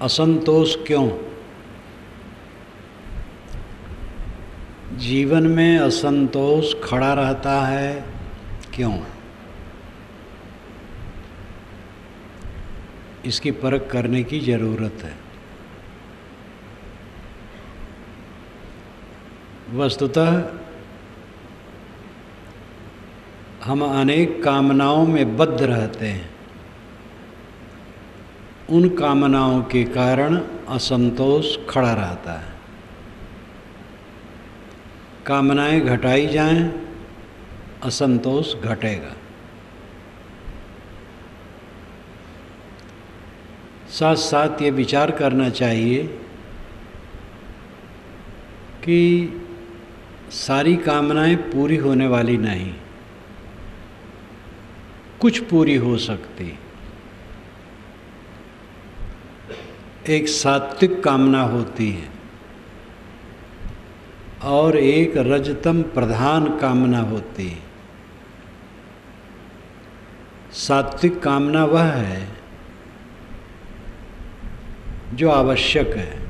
असंतोष क्यों? जीवन में असंतोष खड़ा रहता है क्यों? इसकी परख करने की ज़रूरत है। वस्तुतः हम अनेक कामनाओं में बद्ध रहते हैं। उन कामनाओं के कारण असंतोष खड़ा रहता है। कामनाएं घटाई जाएं, असंतोष घटेगा। साथ साथ ये विचार करना चाहिए कि सारी कामनाएं पूरी होने वाली नहीं, कुछ पूरी हो सकती। एक सात्विक कामना होती है और एक रजतम प्रधान कामना होती है। सात्विक कामना वह है जो आवश्यक है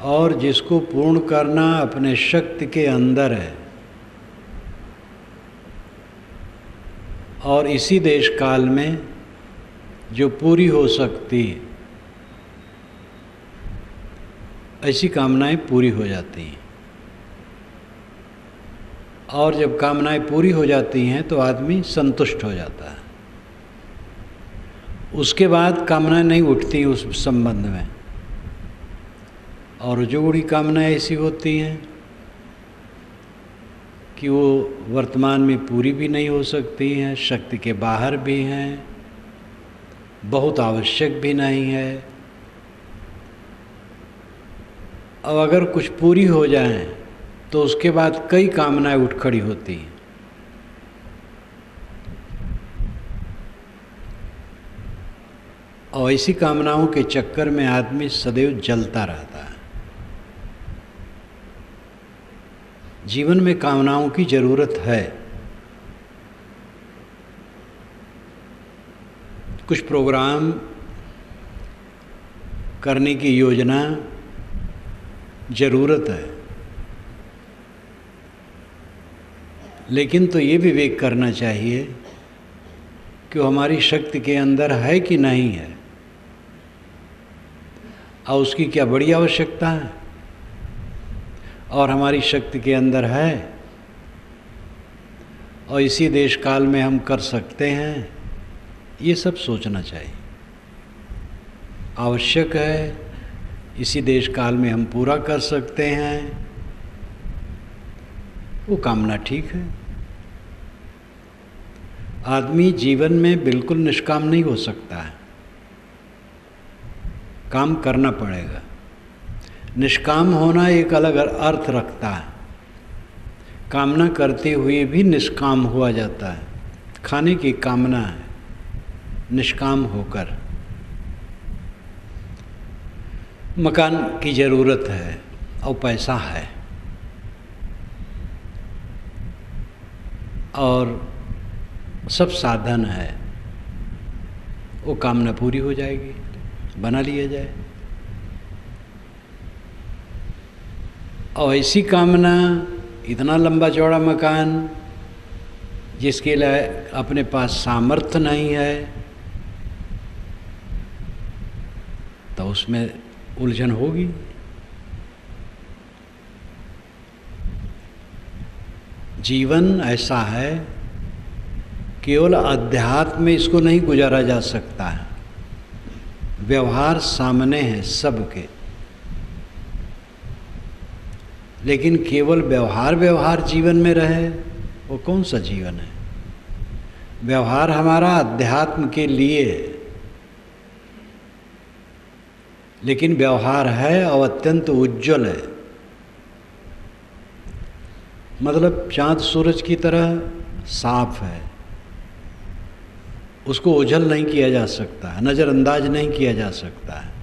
और जिसको पूर्ण करना अपने शक्ति के अंदर है, और इसी देश काल में जो पूरी हो सकती है, ऐसी कामनाएं पूरी हो जाती हैं। और जब कामनाएं पूरी हो जाती हैं तो आदमी संतुष्ट हो जाता है। उसके बाद कामनाएं नहीं उठती उस संबंध में। और जो बड़ी कामनाएं ऐसी होती हैं कि वो वर्तमान में पूरी भी नहीं हो सकती हैं, शक्ति के बाहर भी हैं, बहुत आवश्यक भी नहीं है। अब अगर कुछ पूरी हो जाए तो उसके बाद कई कामनाएं उठ खड़ी होती हैं। और ऐसी कामनाओं के चक्कर में आदमी सदैव जलता रहता है। जीवन में कामनाओं की ज़रूरत है। कुछ प्रोग्राम करने की योजना ज़रूरत है, लेकिन तो ये विवेक करना चाहिए कि वो हमारी शक्ति के अंदर है कि नहीं है, और उसकी क्या बड़ी आवश्यकता है, और हमारी शक्ति के अंदर है और इसी देश काल में हम कर सकते हैं। ये सब सोचना चाहिए। आवश्यक है, इसी देश काल में हम पूरा कर सकते हैं, वो कामना ठीक है। आदमी जीवन में बिल्कुल निष्काम नहीं हो सकता है, काम करना पड़ेगा। निष्काम होना एक अलग अर्थ रखता है। कामना करते हुए भी निष्काम हुआ जाता है। खाने की कामना है, निष्काम होकर। मकान की ज़रूरत है और पैसा है और सब साधन है, वो कामना पूरी हो जाएगी, बना लिया जाए। और ऐसी कामना, इतना लंबा चौड़ा मकान जिसके लिए अपने पास सामर्थ्य नहीं है, तो उसमें उलझन होगी। जीवन ऐसा है, केवल अध्यात्म में इसको नहीं गुजारा जा सकता है। व्यवहार सामने है सबके, लेकिन केवल व्यवहार जीवन में रहे, वो कौन सा जीवन है? व्यवहार हमारा अध्यात्म के लिए है, लेकिन व्यवहार है और अत्यंत उज्जवल है। मतलब चाँद सूरज की तरह साफ है, उसको ओझल नहीं किया जा सकता है, नज़रअंदाज नहीं किया जा सकता है।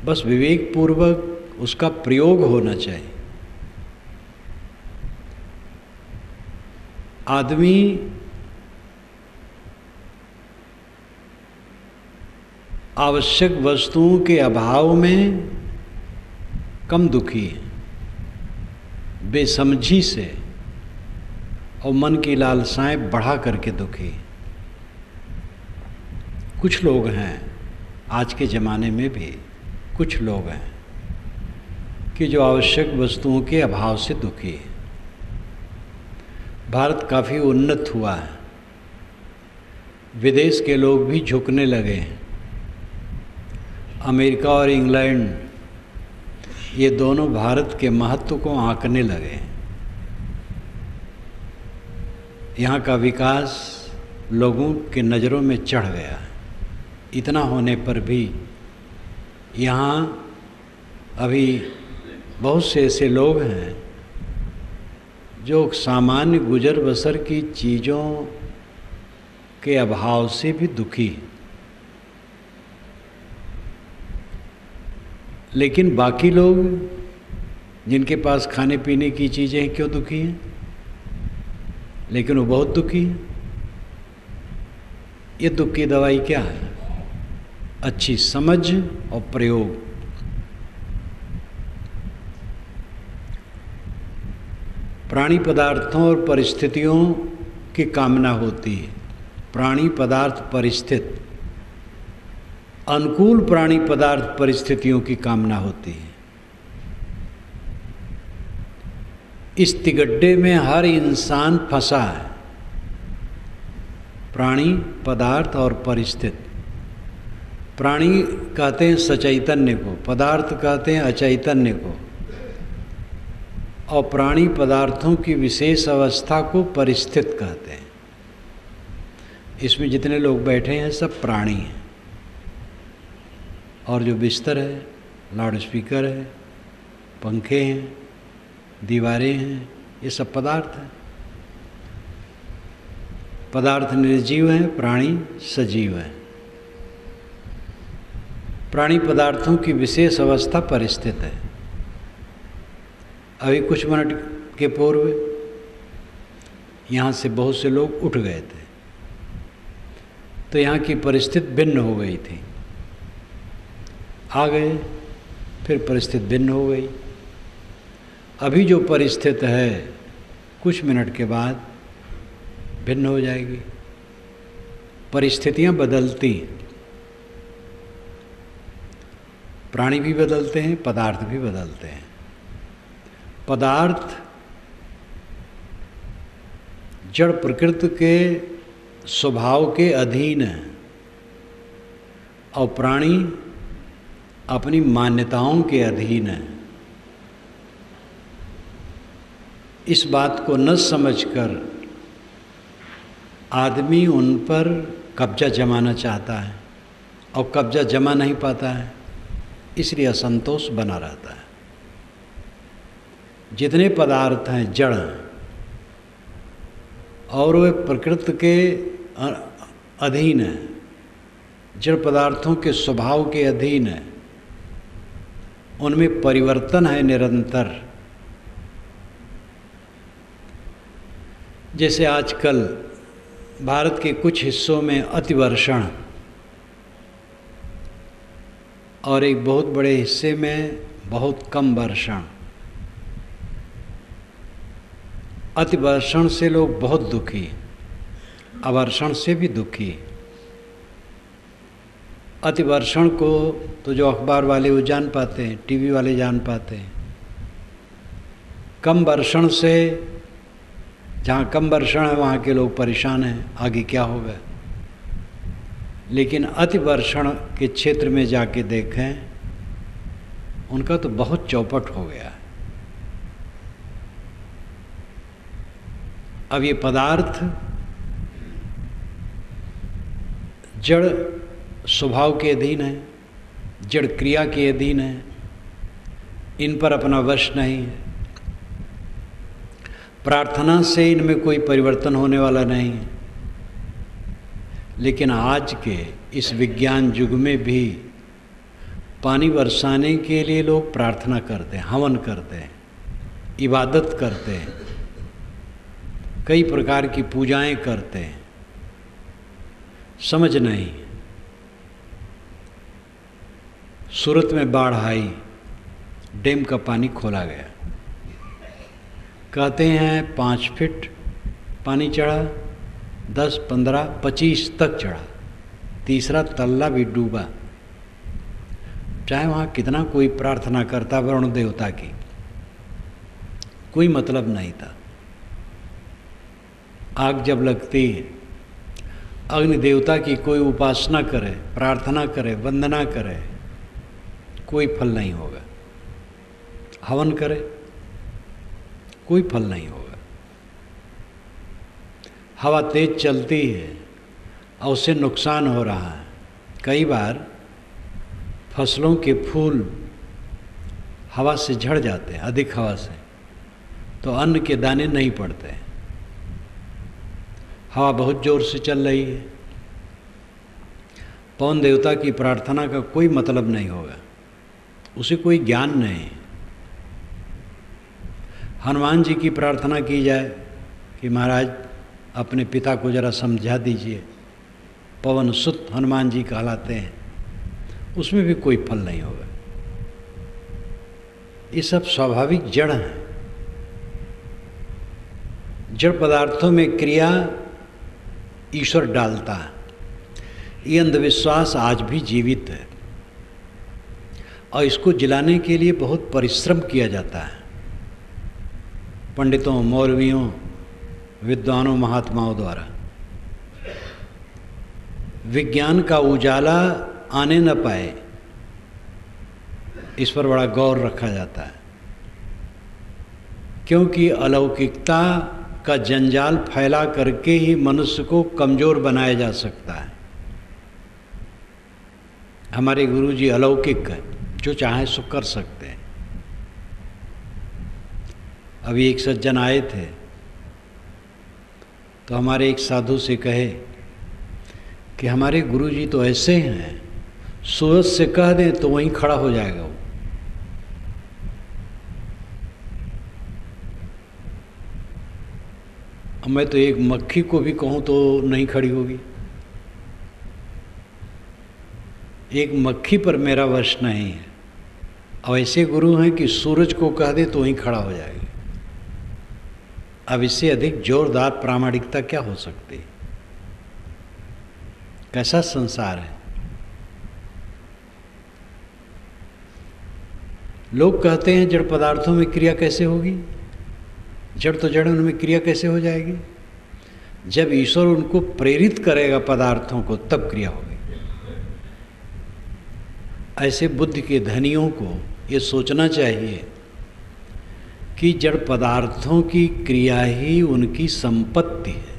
बस विवेक पूर्वक उसका प्रयोग होना चाहिए। आदमी आवश्यक वस्तुओं के अभाव में कम दुखी है, बेसमझी से और मन की लालसाएं बढ़ा करके दुखी। कुछ लोग हैं आज के ज़माने में भी कुछ लोग हैं कि जो आवश्यक वस्तुओं के अभाव से दुखी है। भारत काफ़ी उन्नत हुआ है, विदेश के लोग भी झुकने लगे हैं। अमेरिका और इंग्लैंड ये दोनों भारत के महत्व को आंकने लगे हैं। यहाँ का विकास लोगों के नज़रों में चढ़ गया है। इतना होने पर भी यहाँ अभी बहुत से ऐसे लोग हैं जो सामान्य गुजर बसर की चीज़ों के अभाव से भी दुखी हैं। लेकिन बाकी लोग जिनके पास खाने पीने की चीज़ें हैं क्यों दुखी हैं? लेकिन वो बहुत दुखी हैं। ये दुख की दवाई क्या है? अच्छी समझ और प्रयोग। प्राणी पदार्थों और परिस्थितियों की कामना होती है। प्राणी पदार्थ परिस्थित, अनुकूल प्राणी पदार्थ परिस्थितियों की कामना होती है। इस तिगड्डे में हर इंसान फंसा है, प्राणी पदार्थ और परिस्थित। प्राणी कहते हैं सचैतन्य को, पदार्थ कहते हैं अचैतन्य को, और प्राणी पदार्थों की विशेष अवस्था को परिस्थित कहते हैं। इसमें जितने लोग बैठे हैं सब प्राणी हैं, और जो बिस्तर है, लाउड स्पीकर है, पंखे हैं, दीवारें हैं, ये सब पदार्थ हैं। पदार्थ निर्जीव हैं, प्राणी सजीव हैं। प्राणी पदार्थों की विशेष अवस्था परिस्थित है। अभी कुछ मिनट के पूर्व यहाँ से बहुत से लोग उठ गए थे, तो यहाँ की परिस्थिति भिन्न हो गई थी। आ गए, फिर परिस्थिति भिन्न हो गई। अभी जो परिस्थिति है कुछ मिनट के बाद भिन्न हो जाएगी। परिस्थितियाँ बदलती, प्राणी भी बदलते हैं, पदार्थ भी बदलते हैं। पदार्थ जड़ प्रकृति के स्वभाव के अधीन है, और प्राणी अपनी मान्यताओं के अधीन है। इस बात को न समझकर आदमी उन पर कब्जा जमाना चाहता है, और कब्जा जमा नहीं पाता है, इसलिए असंतोष बना रहता है। जितने पदार्थ हैं जड़ हैं, और वे प्रकृति के अधीन है, जड़ पदार्थों के स्वभाव के अधीन है। उनमें परिवर्तन है निरंतर। जैसे आजकल भारत के कुछ हिस्सों में अतिवर्षण, और एक बहुत बड़े हिस्से में बहुत कम वर्षण। अतिवर्षण से लोग बहुत दुखी, अवर्षण से भी दुखी। अतिवर्षण को तो जो अखबार वाले वो जान पाते हैं, टीवी वाले जान पाते हैं। कम वर्षण से, जहाँ कम वर्षण है वहाँ के लोग परेशान हैं, आगे क्या होगा। लेकिन अतिवर्षण के क्षेत्र में जाके देखें, उनका तो बहुत चौपट हो गया है। अब ये पदार्थ जड़ स्वभाव के अधीन है, जड़ क्रिया के अधीन है, इन पर अपना वश नहीं है। प्रार्थना से इनमें कोई परिवर्तन होने वाला नहीं है। लेकिन आज के इस विज्ञान युग में भी पानी बरसाने के लिए लोग प्रार्थना करते हैं, हवन करते हैं, इबादत करते हैं, कई प्रकार की पूजाएं करते हैं। समझ नहीं, सूरत में बाढ़ आई, डैम का पानी खोला गया। कहते हैं 5 फीट पानी चढ़ा, 10, 15, 25 तक चढ़ा। तीसरा तल्ला भी डूबा। चाहे वहाँ कितना कोई प्रार्थना करता वरुण देवता की, कोई मतलब नहीं था। आग जब लगती है, अग्नि देवता की कोई उपासना करे, प्रार्थना करे, वंदना करे, कोई फल नहीं होगा। हवन करे, कोई फल नहीं होगा। हवा तेज चलती है और उससे नुकसान हो रहा है। कई बार फसलों के फूल हवा से झड़ जाते हैं, अधिक हवा से, तो अन्न के दाने नहीं पड़ते। हवा बहुत जोर से चल रही है, पवन देवता की प्रार्थना का कोई मतलब नहीं होगा, उसे कोई ज्ञान नहीं। हनुमान जी की प्रार्थना की जाए कि महाराज अपने पिता को जरा समझा दीजिए, पवन सुत हनुमान जी कहलाते हैं, उसमें भी कोई फल नहीं होगा। ये सब स्वाभाविक जड़ हैं। जड़ पदार्थों में क्रिया ईश्वर डालता है। ये अंधविश्वास आज भी जीवित है और इसको जिलाने के लिए बहुत परिश्रम किया जाता है। पंडितों, मौलवियों, विद्वानों, महात्माओं द्वारा विज्ञान का उजाला आने न पाए, इस पर बड़ा गौर रखा जाता है, क्योंकि अलौकिकता का जंजाल फैला करके ही मनुष्य को कमजोर बनाया जा सकता है। हमारे गुरुजी अलौकिक है, जो चाहे सो कर सकते हैं। अभी एक सज्जन आए थे तो हमारे एक साधु से कहे कि हमारे गुरुजी तो ऐसे हैं, सूरज से कह दें तो वहीं खड़ा हो जाएगा वो। मैं तो एक मक्खी को भी कहूँ तो नहीं खड़ी होगी। एक मक्खी पर मेरा वश नहीं है। अब ऐसे गुरु हैं कि सूरज को कह दे तो वहीं खड़ा हो जाएगा। अब इससे अधिक जोरदार प्रामाणिकता क्या हो सकती है? कैसा संसार है। लोग कहते हैं जड़ पदार्थों में क्रिया कैसे होगी? जड़ तो जड़, उनमें क्रिया कैसे हो जाएगी? जब ईश्वर उनको प्रेरित करेगा पदार्थों को, तब क्रिया होगी। ऐसे बुद्धि के धनियों को ये सोचना चाहिए कि जड़ पदार्थों की क्रिया ही उनकी संपत्ति है।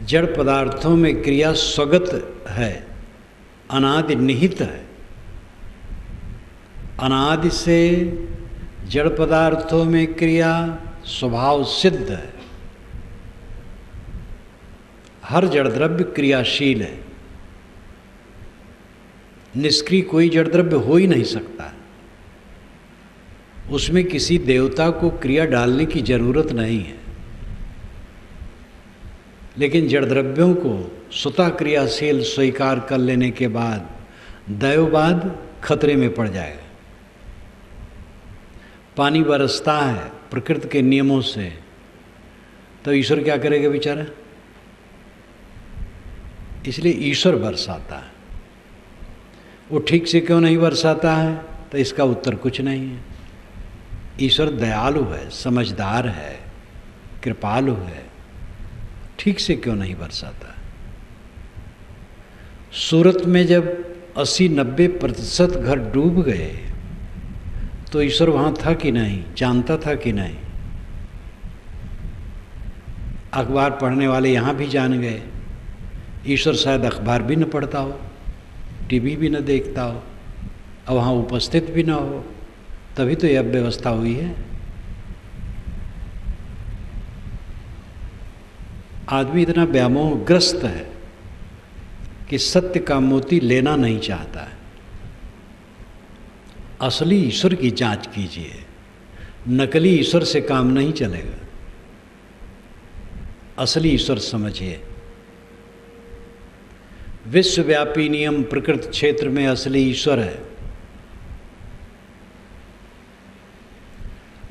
जड़ पदार्थों में क्रिया स्वगत है, अनादि निहित है। अनादि से जड़ पदार्थों में क्रिया स्वभाव सिद्ध है। हर जड़ द्रव्य क्रियाशील है। निष्क्रिय कोई जड़ द्रव्य हो ही नहीं सकता। उसमें किसी देवता को क्रिया डालने की जरूरत नहीं है। लेकिन जड़ द्रव्यों को स्वतः क्रियाशील स्वीकार कर लेने के बाद दैववाद खतरे में पड़ जाएगा। पानी बरसता है प्रकृति के नियमों से, तो ईश्वर क्या करेगा बेचारा? इसलिए ईश्वर बरसाता है। वो ठीक से क्यों नहीं बरसाता है? तो इसका उत्तर कुछ नहीं है। ईश्वर दयालु है, समझदार है, कृपालु है। ठीक से क्यों नहीं बरसाता? सूरत में जब 80-90% घर डूब गए तो ईश्वर वहाँ था कि नहीं? जानता था कि नहीं? अखबार पढ़ने वाले यहाँ भी जान गए। ईश्वर शायद अखबार भी न पढ़ता हो, टीवी भी न देखता हो और वहाँ उपस्थित भी न हो, तभी तो यह व्यवस्था हुई है। आदमी इतना व्यामोहग्रस्त है कि सत्य का मोती लेना नहीं चाहता है। असली ईश्वर की जांच कीजिए, नकली ईश्वर से काम नहीं चलेगा। असली ईश्वर समझिए। विश्वव्यापी नियम प्रकृति क्षेत्र में असली ईश्वर है।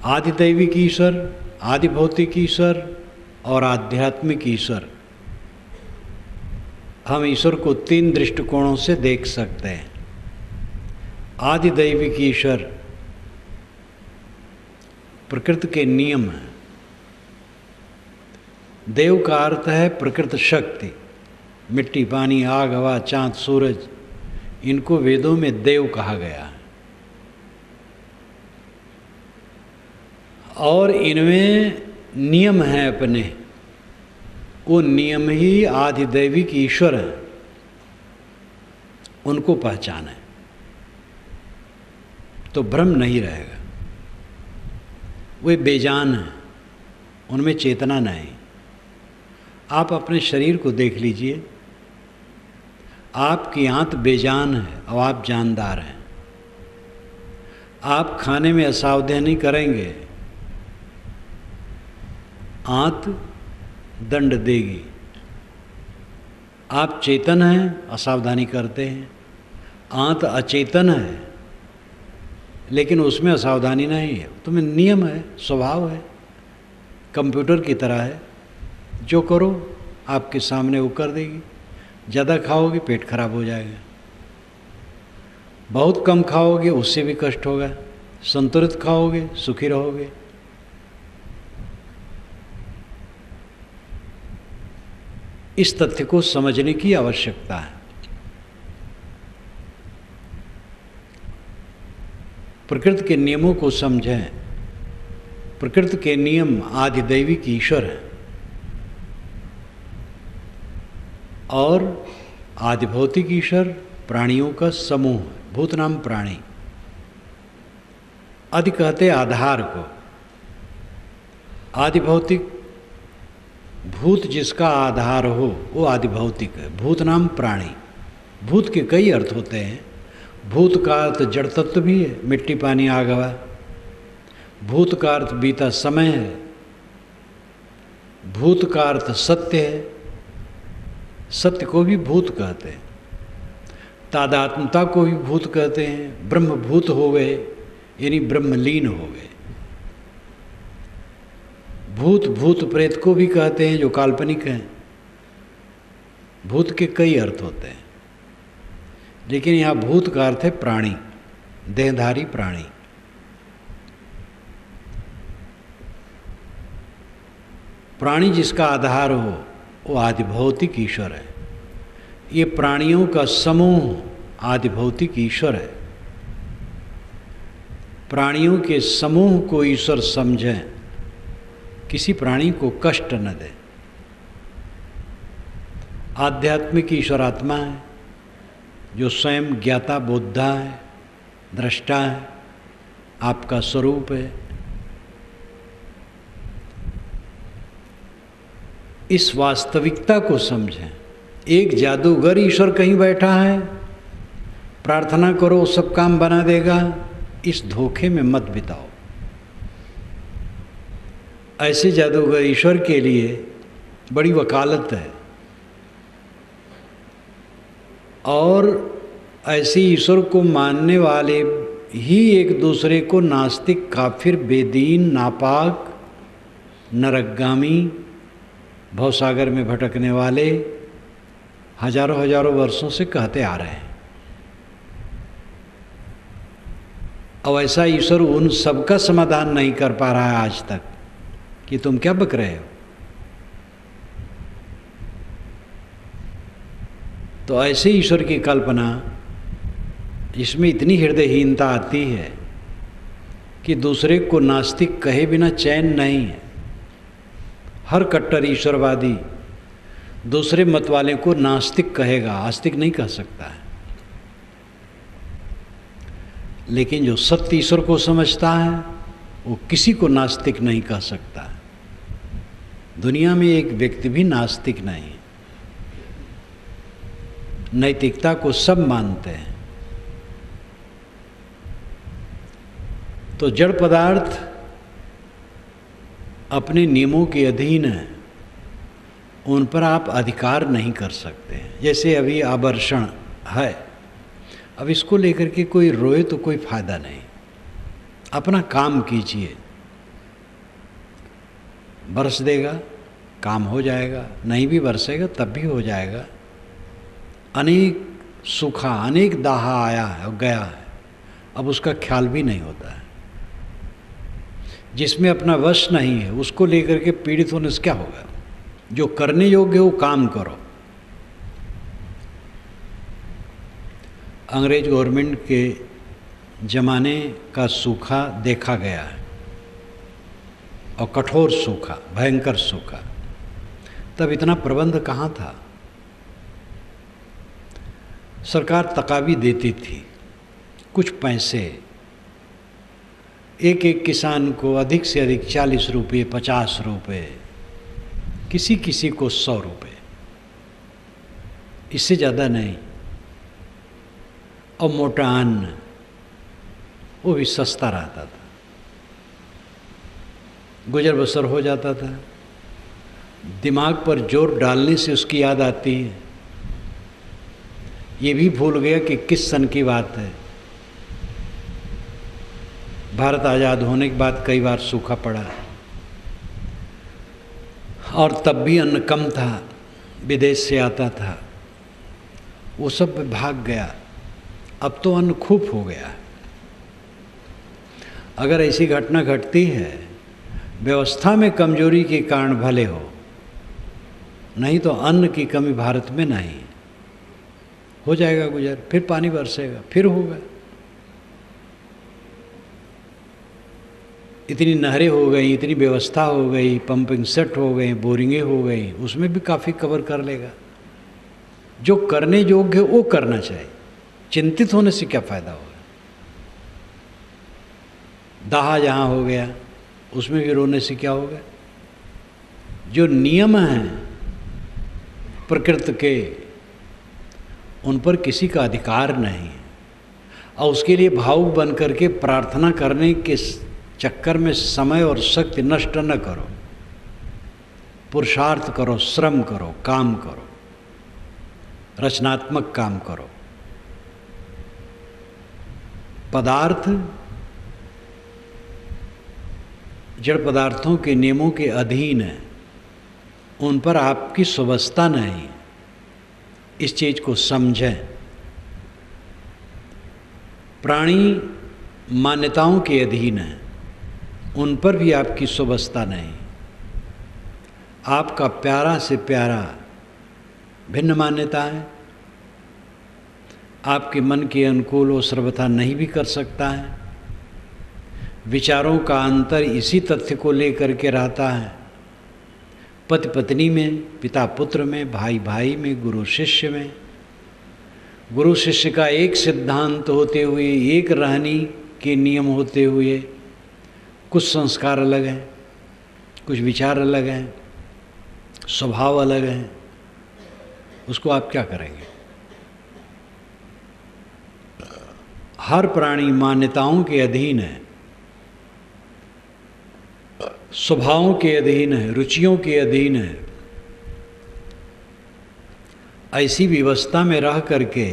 आदिदैविक ईश्वर, आदि भौतिक ईश्वर और आध्यात्मिक ईश्वर। हम ईश्वर को 3 दृष्टिकोणों से देख सकते हैं। आदिदैविक ईश्वर प्रकृति के नियम है। देव का अर्थ है प्रकृति शक्ति। मिट्टी, पानी, आग, हवा, चांद, सूरज, इनको वेदों में देव कहा गया है। और इनमें नियम हैं अपने, वो नियम ही आदिदैविक ईश्वर हैं, उनको पहचाने तो भ्रम नहीं रहेगा। वे बेजान हैं, उनमें चेतना नहीं। आप अपने शरीर को देख लीजिए, आपकी आंत बेजान है और आप जानदार हैं। आप खाने में असावधानी करेंगे, आंत दंड देगी। आप चेतन हैं, असावधानी करते हैं। आंत अचेतन है, लेकिन उसमें असावधानी नहीं है। तुम्हें नियम है, स्वभाव है, कंप्यूटर की तरह है। जो करो आपके सामने वो कर देगी। ज़्यादा खाओगे पेट खराब हो जाएगा, बहुत कम खाओगे उससे भी कष्ट होगा। संतुलित खाओगे सुखी रहोगे। इस तथ्य को समझने की आवश्यकता है। प्रकृति के नियमों को समझें। प्रकृति के नियम आदिदैविक ईश्वर है और आदिभौतिक ईश्वर प्राणियों का समूह है। भूत नाम प्राणी। आदि कहते आधार को। आदिभौतिक, भूत जिसका आधार हो वो आदिभौतिक है। भूत नाम प्राणी। भूत के कई अर्थ होते हैं। भूत का अर्थ जड़ तत्व भी है, मिट्टी, पानी, आग, हवा। भूत का अर्थ बीता समय है। भूत का अर्थ सत्य है। सत्य को भी भूत कहते हैं। तादात्मता को भी भूत कहते हैं। ब्रह्म भूत हो गए यानी ब्रह्मलीन हो गए। भूत, भूत प्रेत को भी कहते हैं जो काल्पनिक हैं। भूत के कई अर्थ होते हैं, लेकिन यहाँ भूत का अर्थ है प्राणी, देहधारी प्राणी। प्राणी जिसका आधार हो वो आदिभौतिक ईश्वर है। ये प्राणियों का समूह आदिभौतिक ईश्वर है। प्राणियों के समूह को ईश्वर समझें, किसी प्राणी को कष्ट न दे। आध्यात्मिक ईश्वर आत्मा है जो स्वयं ज्ञाता, बोद्धा है, दृष्टा है, आपका स्वरूप है। इस वास्तविकता को समझें। एक जादूगर ईश्वर कहीं बैठा है, प्रार्थना करो सब काम बना देगा, इस धोखे में मत बिताओ। ऐसे जादूगर ईश्वर के लिए बड़ी वकालत है। और ऐसे ईश्वर को मानने वाले ही एक दूसरे को नास्तिक, काफिर, बेदीन, नापाक, नरकगामी, भवसागर में भटकने वाले हजारों हजारों वर्षों से कहते आ रहे हैं। और ऐसा ईश्वर उन सबका समाधान नहीं कर पा रहा है आज तक कि तुम क्या बक रहे हो। तो ऐसे ईश्वर की कल्पना, इसमें इतनी हृदयहीनता आती है कि दूसरे को नास्तिक कहे बिना चैन नहीं है। हर कट्टर ईश्वरवादी दूसरे मत वाले को नास्तिक कहेगा, आस्तिक नहीं कह सकता है। लेकिन जो सत्य ईश्वर को समझता है वो किसी को नास्तिक नहीं कह सकता। दुनिया में एक व्यक्ति भी नास्तिक नहीं। नैतिकता को सब मानते हैं। तो जड़ पदार्थ अपने नियमों के अधीन है उन पर आप अधिकार नहीं कर सकते। जैसे अभी आभूषण है, अब इसको लेकर के कोई रोए तो कोई फायदा नहीं। अपना काम कीजिए, बरस देगा, काम हो जाएगा, नहीं भी बरसेगा तब भी हो जाएगा। अनेक सूखा, अनेक दाहा आया है और गया है, अब उसका ख्याल भी नहीं होता है। जिसमें अपना वश नहीं है उसको लेकर के पीड़ित होने से क्या होगा? जो करने योग्य वो काम करो। अंग्रेज गवर्नमेंट के ज़माने का सूखा देखा गया है, और कठोर सूखा, भयंकर सूखा। तब इतना प्रबंध कहाँ था? सरकार तकावी देती थी, कुछ पैसे, एक एक किसान को अधिक से अधिक 40 रुपये, 50 रुपये, किसी किसी को 100 रुपये, इससे ज़्यादा नहीं। और मोटा अन्न वो भी सस्ता रहता था, गुजर बसर हो जाता था। दिमाग पर जोर डालने से उसकी याद आती है, ये भी भूल गया कि किस सन की बात है। भारत आज़ाद होने के बाद कई बार सूखा पड़ा, और तब भी अन्न कम था, विदेश से आता था, वो सब भाग गया। अब तो अन्न खूब हो गया। अगर ऐसी घटना घटती है, व्यवस्था में कमजोरी के कारण भले हो, नहीं तो अन्न की कमी भारत में नहीं। हो जाएगा गुजर, फिर पानी बरसेगा, फिर होगा। इतनी नहरें हो गई, इतनी व्यवस्था हो गई, पंपिंग सेट हो गए, बोरिंगें हो गई, उसमें भी काफ़ी कवर कर लेगा। जो करने योग्य वो करना चाहिए, चिंतित होने से क्या फ़ायदा होगा। दाहा जहाँ हो गया उसमें भी रोने से क्या होगा। जो नियम हैं प्रकृति के, उन पर किसी का अधिकार नहीं, और उसके लिए भावुक बन करके प्रार्थना करने के चक्कर में समय और शक्ति नष्ट न करो। पुरुषार्थ करो, श्रम करो, काम करो, रचनात्मक काम करो। पदार्थ जड़ पदार्थों के नियमों के अधीन है, उन पर आपकी सुव्यवस्था नहीं। इस चीज़ को समझें। प्राणी मान्यताओं के अधीन है, उन पर भी आपकी सुव्यवस्था नहीं। आपका प्यारा से प्यारा भिन्न मान्यता है, आपके मन के अनुकूल वो सर्वथा नहीं भी कर सकता है। विचारों का अंतर इसी तथ्य को लेकर के रहता है, पति पत्नी में, पिता पुत्र में, भाई भाई में, गुरु शिष्य में। गुरु शिष्य का एक सिद्धांत होते हुए, एक रहनी के नियम होते हुए, कुछ संस्कार अलग हैं, कुछ विचार अलग हैं, स्वभाव अलग हैं। उसको आप क्या करेंगे? हर प्राणी मान्यताओं के अधीन है, स्वभावों के अधीन है, रुचियों के अधीन है। ऐसी व्यवस्था में रह करके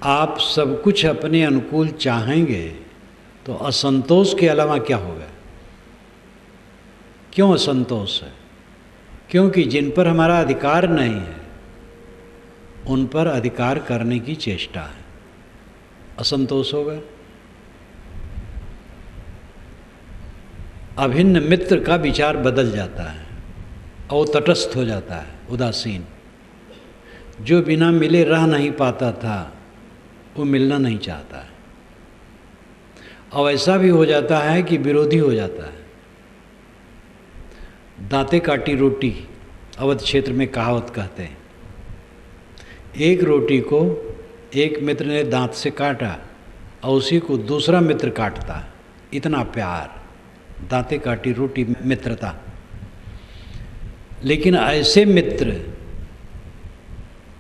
आप सब कुछ अपने अनुकूल चाहेंगे तो असंतोष के अलावा क्या होगा? क्यों असंतोष है? क्योंकि जिन पर हमारा अधिकार नहीं है उन पर अधिकार करने की चेष्टा है, असंतोष होगा। अभिन्न मित्र का विचार बदल जाता है और तटस्थ हो जाता है, उदासीन। जो बिना मिले रह नहीं पाता था वो मिलना नहीं चाहता है, और ऐसा भी हो जाता है कि विरोधी हो जाता है। दांते काटी रोटी अवध क्षेत्र में कहावत कहते हैं। एक रोटी को एक मित्र ने दांत से काटा और उसी को दूसरा मित्र काटता, इतना प्यार, दांते काटी रोटी मित्रता। लेकिन ऐसे मित्र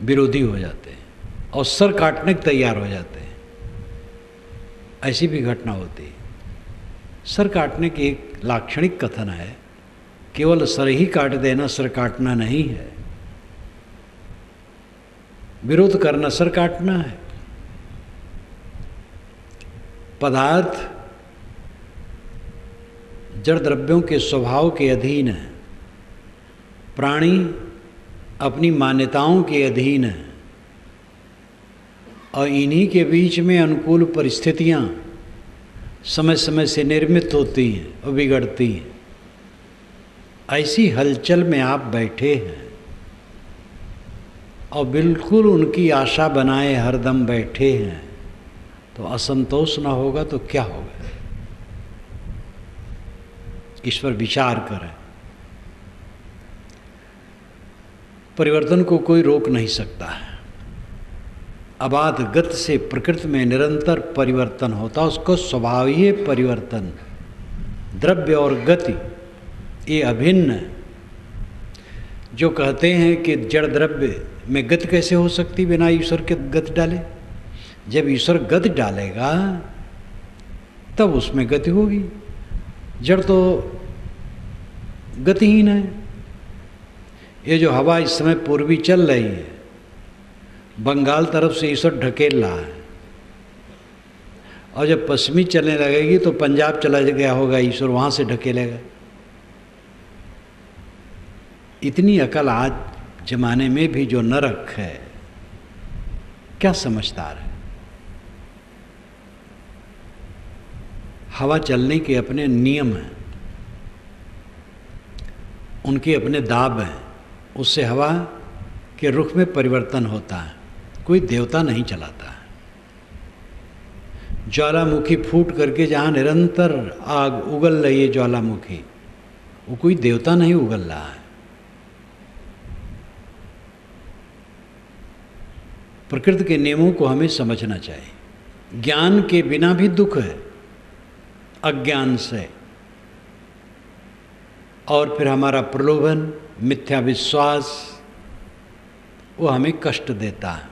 विरोधी हो जाते हैं और सर काटने के तैयार हो जाते हैं। ऐसी भी घटना होती है। सर काटने की एक लाक्षणिक कथन है केवल सर ही काट देना सर काटना नहीं है, विरोध करना सर काटना है। पदार्थ जड़ द्रव्यों के स्वभाव के अधीन है, प्राणी अपनी मान्यताओं के अधीन है, और इन्हीं के बीच में अनुकूल परिस्थितियां समय समय से निर्मित होती हैं और बिगड़ती हैं। ऐसी हलचल में आप बैठे हैं और बिल्कुल उनकी आशा बनाए हरदम बैठे हैं, तो असंतोष ना होगा तो क्या होगा? ईश्वर विचार करें। परिवर्तन को कोई रोक नहीं सकता है। अबाध गति से प्रकृति में निरंतर परिवर्तन होता, उसको स्वभाव ही है परिवर्तन। द्रव्य और गति ये अभिन्न है। जो कहते हैं कि जड़ द्रव्य में गति कैसे हो सकती बिना ईश्वर के गति डाले? जब ईश्वर गति डालेगा तब उसमें गति होगी। जड़ तो गतिहीन है। ये जो हवा इस समय पूर्वी चल रही है, बंगाल तरफ से ईश्वर ढकेल रहा है, और जब पश्चिमी चलने लगेगी तो पंजाब चला गया होगा, ईश्वर वहाँ से ढकेलेगा। इतनी अकल आज जमाने में भी जो न रख है, क्या समझदार है? हवा चलने के अपने नियम हैं, उनके अपने दाब हैं, उससे हवा के रुख में परिवर्तन होता है। कोई देवता नहीं चलाता है। ज्वालामुखी फूट करके जहाँ निरंतर आग उगल रही है ज्वालामुखी, वो कोई देवता नहीं उगल रहा है। प्रकृति के नियमों को हमें समझना चाहिए। ज्ञान के बिना भी दुख है, अज्ञान से, और फिर हमारा प्रलोभन, मिथ्या विश्वास, वो हमें कष्ट देता है।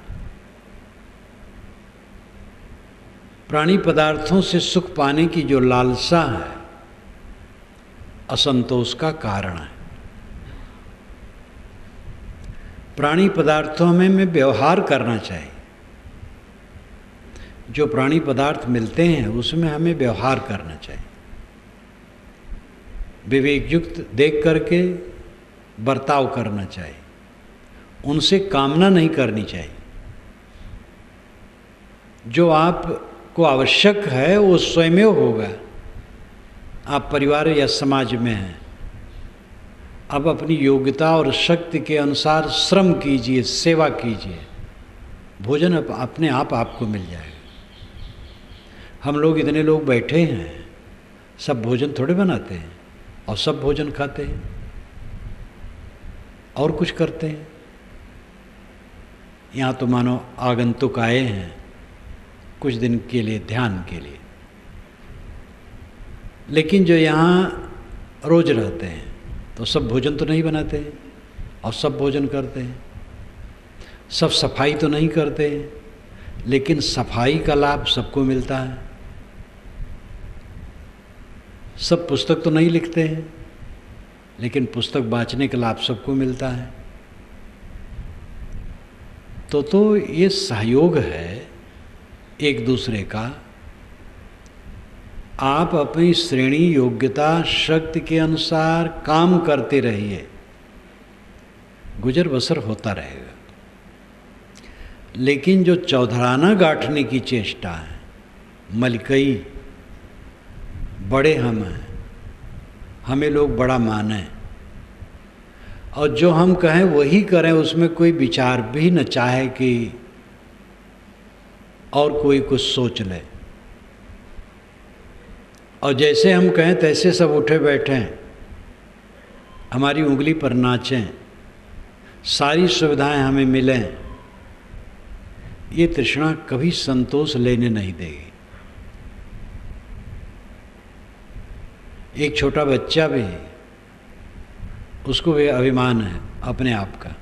प्राणी पदार्थों से सुख पाने की जो लालसा है, असंतोष का कारण है। प्राणी पदार्थों में व्यवहार करना चाहिए। जो प्राणी पदार्थ मिलते हैं उसमें हमें व्यवहार करना चाहिए, विवेक युक्त देख करके बर्ताव करना चाहिए। उनसे कामना नहीं करनी चाहिए। जो आपको आवश्यक है वो स्वयं होगा। आप परिवार या समाज में हैं, अब अपनी योग्यता और शक्ति के अनुसार श्रम कीजिए, सेवा कीजिए, भोजन अपने आप आपको मिल जाएगा। हम लोग इतने लोग बैठे हैं, सब भोजन थोड़े बनाते हैं और सब भोजन खाते हैं और कुछ करते हैं। यहाँ तो मानो आगंतुक आए हैं कुछ दिन के लिए, ध्यान के लिए, लेकिन जो यहाँ रोज रहते हैं तो सब भोजन तो नहीं बनाते हैं और सब भोजन करते हैं। सब सफाई तो नहीं करते हैं, लेकिन सफाई का लाभ सबको मिलता है। सब पुस्तक तो नहीं लिखते हैं, लेकिन पुस्तक बाँचने का लाभ सबको मिलता है। तो ये सहयोग है एक दूसरे का। आप अपनी श्रेणी, योग्यता, शक्ति के अनुसार काम करते रहिए, गुजर बसर होता रहेगा। लेकिन जो चौधराना गांठने की चेष्टा है, मलकई, बड़े हम हैं, हमें लोग बड़ा माने, और जो हम कहें वही करें, उसमें कोई विचार भी न चाहे कि और कोई कुछ सोच ले, और जैसे हम कहें तैसे सब उठे बैठें, हमारी उंगली पर नाचें, सारी सुविधाएं हमें मिलें, ये तृष्णा कभी संतोष लेने नहीं देगी। एक छोटा बच्चा भी, उसको भी अभिमान है अपने आप का।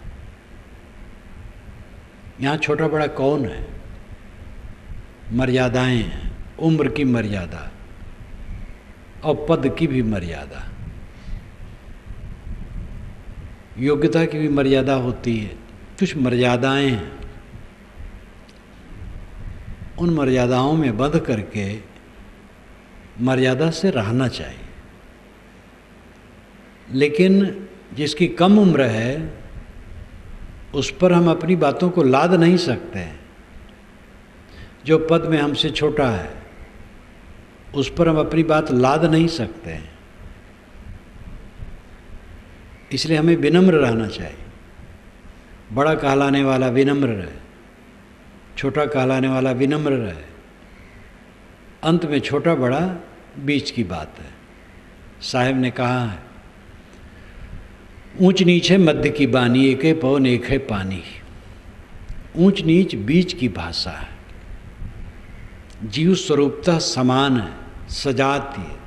यहाँ छोटा बड़ा कौन है? मर्यादाएं हैं, उम्र की मर्यादा और पद की भी मर्यादा। योग्यता की भी मर्यादा होती है, कुछ मर्यादाएं हैं, उन मर्यादाओं में बंध करके मर्यादा से रहना चाहिए। लेकिन जिसकी कम उम्र है उस पर हम अपनी बातों को लाद नहीं सकते हैं। जो पद में हमसे छोटा है उस पर हम अपनी बात लाद नहीं सकते हैं। इसलिए हमें विनम्र रहना चाहिए। बड़ा कहलाने वाला विनम्र रहे, छोटा कहलाने वाला विनम्र रहे। अंत में छोटा बड़ा बीच की बात है। साहब ने कहा है, ऊंच नीच है मध्य की बानी, एक है पवन एक है पानी। ऊंच नीच बीच की भाषा है। जीव स्वरूपतः समान है, सजाती है।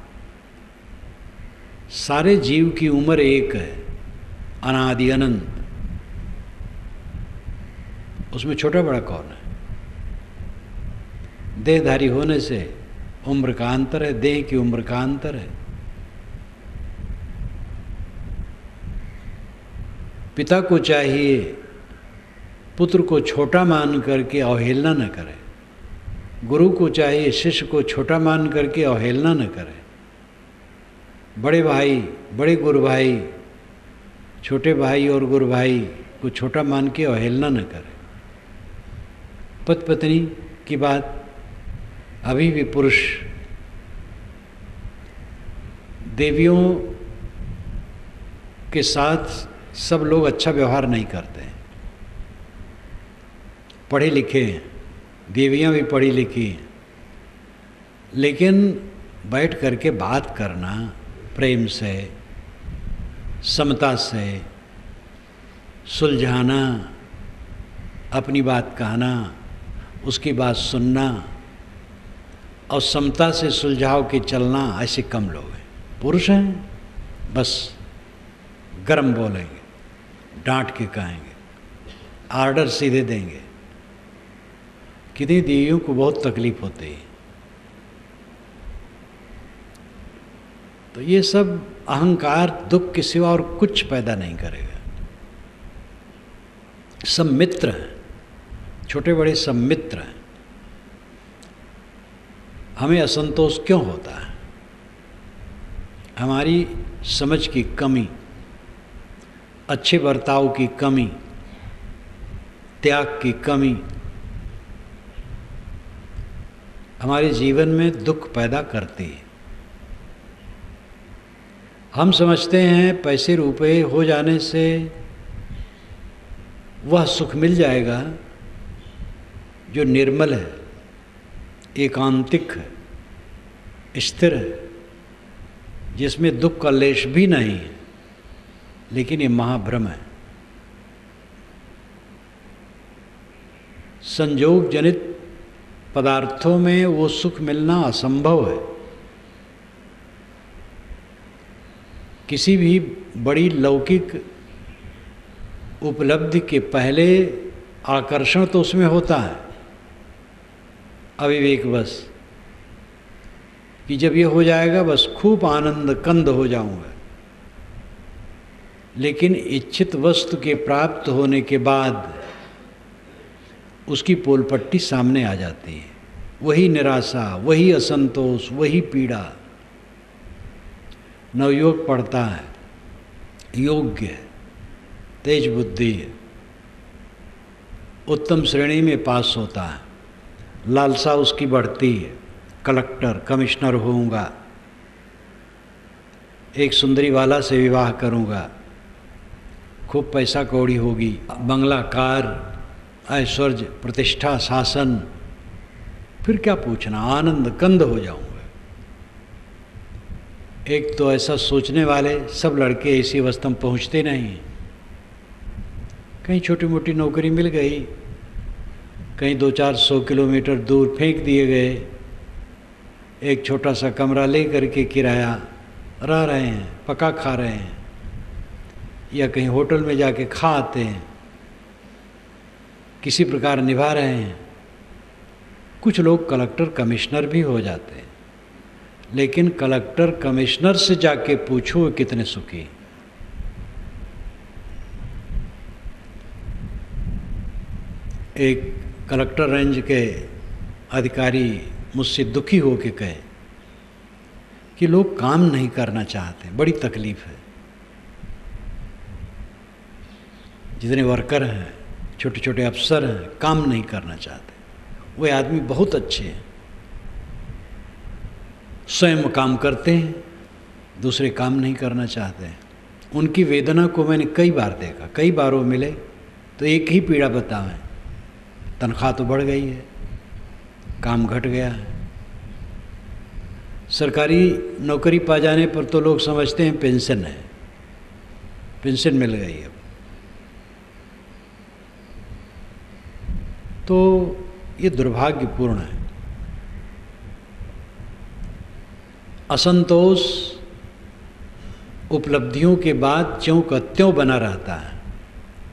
सारे जीव की उम्र एक है, अनादि अनंत। उसमें छोटा बड़ा कौन है? देहधारी होने से उम्र का अंतर है, देह की उम्र का अंतर है। पिता को चाहिए पुत्र को छोटा मान करके अवहेलना न करे। गुरु को चाहिए शिष्य को छोटा मान करके अवहेलना न करे। बड़े भाई, बड़े गुरु भाई, छोटे भाई और गुरु भाई को छोटा मान के अवहेलना न करे। पति पत्नी की बात, अभी भी पुरुष देवियों के साथ सब लोग अच्छा व्यवहार नहीं करते हैं। पढ़े लिखे हैं, देवियाँ भी पढ़ी लिखी हैं, लेकिन बैठ करके बात करना प्रेम से, समता से, सुलझाना, अपनी बात कहना, उसकी बात सुनना और समता से सुलझाव के चलना, ऐसे कम लोग हैं। पुरुष हैं बस गरम बोलेंगे, डांट के कहेंगे, आर्डर सीधे देंगे। कितनी देवियों को बहुत तकलीफ होती है। तो ये सब अहंकार दुख के सिवा और कुछ पैदा नहीं करेगा। सब मित्र हैं, छोटे बड़े सब मित्र हैं। हमें असंतोष क्यों होता है? हमारी समझ की कमी, अच्छे बर्ताव की कमी, त्याग की कमी हमारे जीवन में दुख पैदा करती है। हम समझते हैं पैसे रुपए हो जाने से वह सुख मिल जाएगा जो निर्मल है, एकांतिक है, स्थिर है, जिसमें दुख का लेश भी नहीं है। लेकिन ये महाभ्रम है। संयोग जनित पदार्थों में वो सुख मिलना असंभव है। किसी भी बड़ी लौकिक उपलब्धि के पहले आकर्षण तो उसमें होता है, अविवेकवश, कि जब ये हो जाएगा बस खूब आनंद कंद हो जाऊंगा। लेकिन इच्छित वस्तु के प्राप्त होने के बाद उसकी पोलपट्टी सामने आ जाती है। वही निराशा, वही असंतोष, वही पीड़ा। नवयुवक पढ़ता है, योग्य है, तेज बुद्धि है, उत्तम श्रेणी में पास होता है, लालसा उसकी बढ़ती है, कलेक्टर कमिश्नर होऊंगा, एक सुंदरी वाला से विवाह करूंगा, खूब पैसा कौड़ी होगी, बंगला, कार, ऐश्वर्य, प्रतिष्ठा, शासन, फिर क्या पूछना, आनंद कंद हो जाऊंगा। एक तो ऐसा सोचने वाले सब लड़के इसी अवस्था में पहुँचते नहीं। कहीं छोटी मोटी नौकरी मिल गई, कहीं 200-400 किलोमीटर दूर फेंक दिए गए, एक छोटा सा कमरा ले करके किराया रह रहे हैं, पका खा रहे हैं, या कहीं होटल में जाके खा आते हैं, किसी प्रकार निभा रहे हैं। कुछ लोग कलेक्टर कमिश्नर भी हो जाते हैं, लेकिन कलेक्टर कमिश्नर से जाके पूछो कितने सुखी। एक कलेक्टर रेंज के अधिकारी मुझसे दुखी हो के कहे कि लोग काम नहीं करना चाहते, बड़ी तकलीफ है। जितने वर्कर हैं, छोटे छोटे अफसर हैं, काम नहीं करना चाहते। वे आदमी बहुत अच्छे हैं, स्वयं काम करते हैं, दूसरे काम नहीं करना चाहते हैं। उनकी वेदना को मैंने कई बार देखा, कई बार वो मिले तो एक ही पीड़ा बतावें, तनख्वाह तो बढ़ गई है, काम घट गया है। सरकारी नौकरी पा जाने पर तो लोग समझते हैं पेंशन है, पेंशन मिल गई अब। तो ये दुर्भाग्यपूर्ण है। असंतोष उपलब्धियों के बाद ज्यों का त्यों बना रहता है।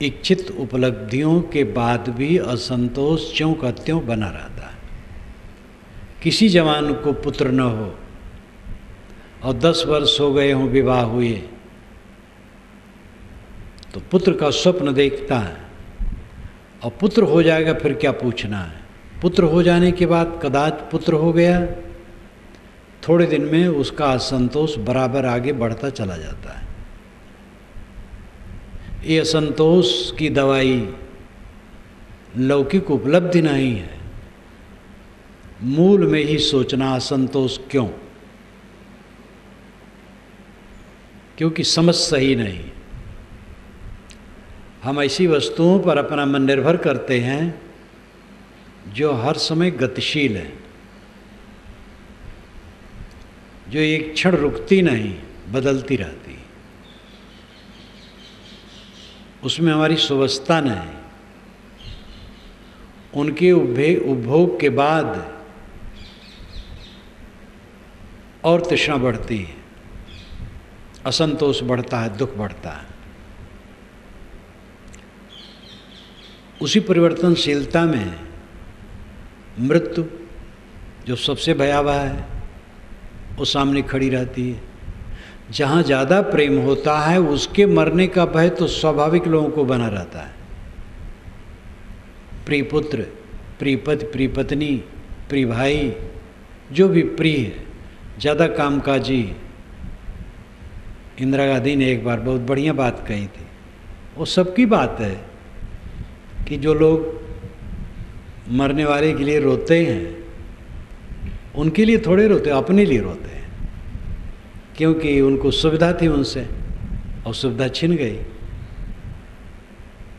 इच्छित उपलब्धियों के बाद भी असंतोष ज्यों का त्यों बना रहता है। किसी जवान को पुत्र न हो और 10 वर्ष हो गए हों विवाह हुए, तो पुत्र का स्वप्न देखता है, और पुत्र हो जाएगा फिर क्या पूछना है। पुत्र हो जाने के बाद कदाच पुत्र हो गया, थोड़े दिन में उसका असंतोष बराबर आगे बढ़ता चला जाता है। ये असंतोष की दवाई लौकिक उपलब्धि नहीं है, मूल में ही सोचना असंतोष क्यों, क्योंकि समझ सही नहीं। हम ऐसी वस्तुओं पर अपना मन निर्भर करते हैं जो हर समय गतिशील है, जो एक क्षण रुकती नहीं, बदलती रहती। उसमें हमारी सुवस्था नहीं। उनके उपभोग के बाद और तृष्णा बढ़ती है, असंतोष बढ़ता है, दुख बढ़ता है। उसी परिवर्तनशीलता में मृत्यु जो सबसे भयावह है, वो सामने खड़ी रहती है। जहाँ ज़्यादा प्रेम होता है उसके मरने का भय तो स्वाभाविक लोगों को बना रहता है। प्रिय पुत्र, प्रिय पति, प्रिय पत्नी, प्रिय भाई, जो भी प्रिय है, ज़्यादा कामकाजी। इंदिरा गांधी ने एक बार बहुत बढ़िया बात कही थी, वो सबकी बात है कि जो लोग मरने वाले के लिए रोते हैं, उनके लिए थोड़े रोते, अपने लिए रोते हैं, क्योंकि उनको सुविधा थी उनसे और सुविधा छिन गई।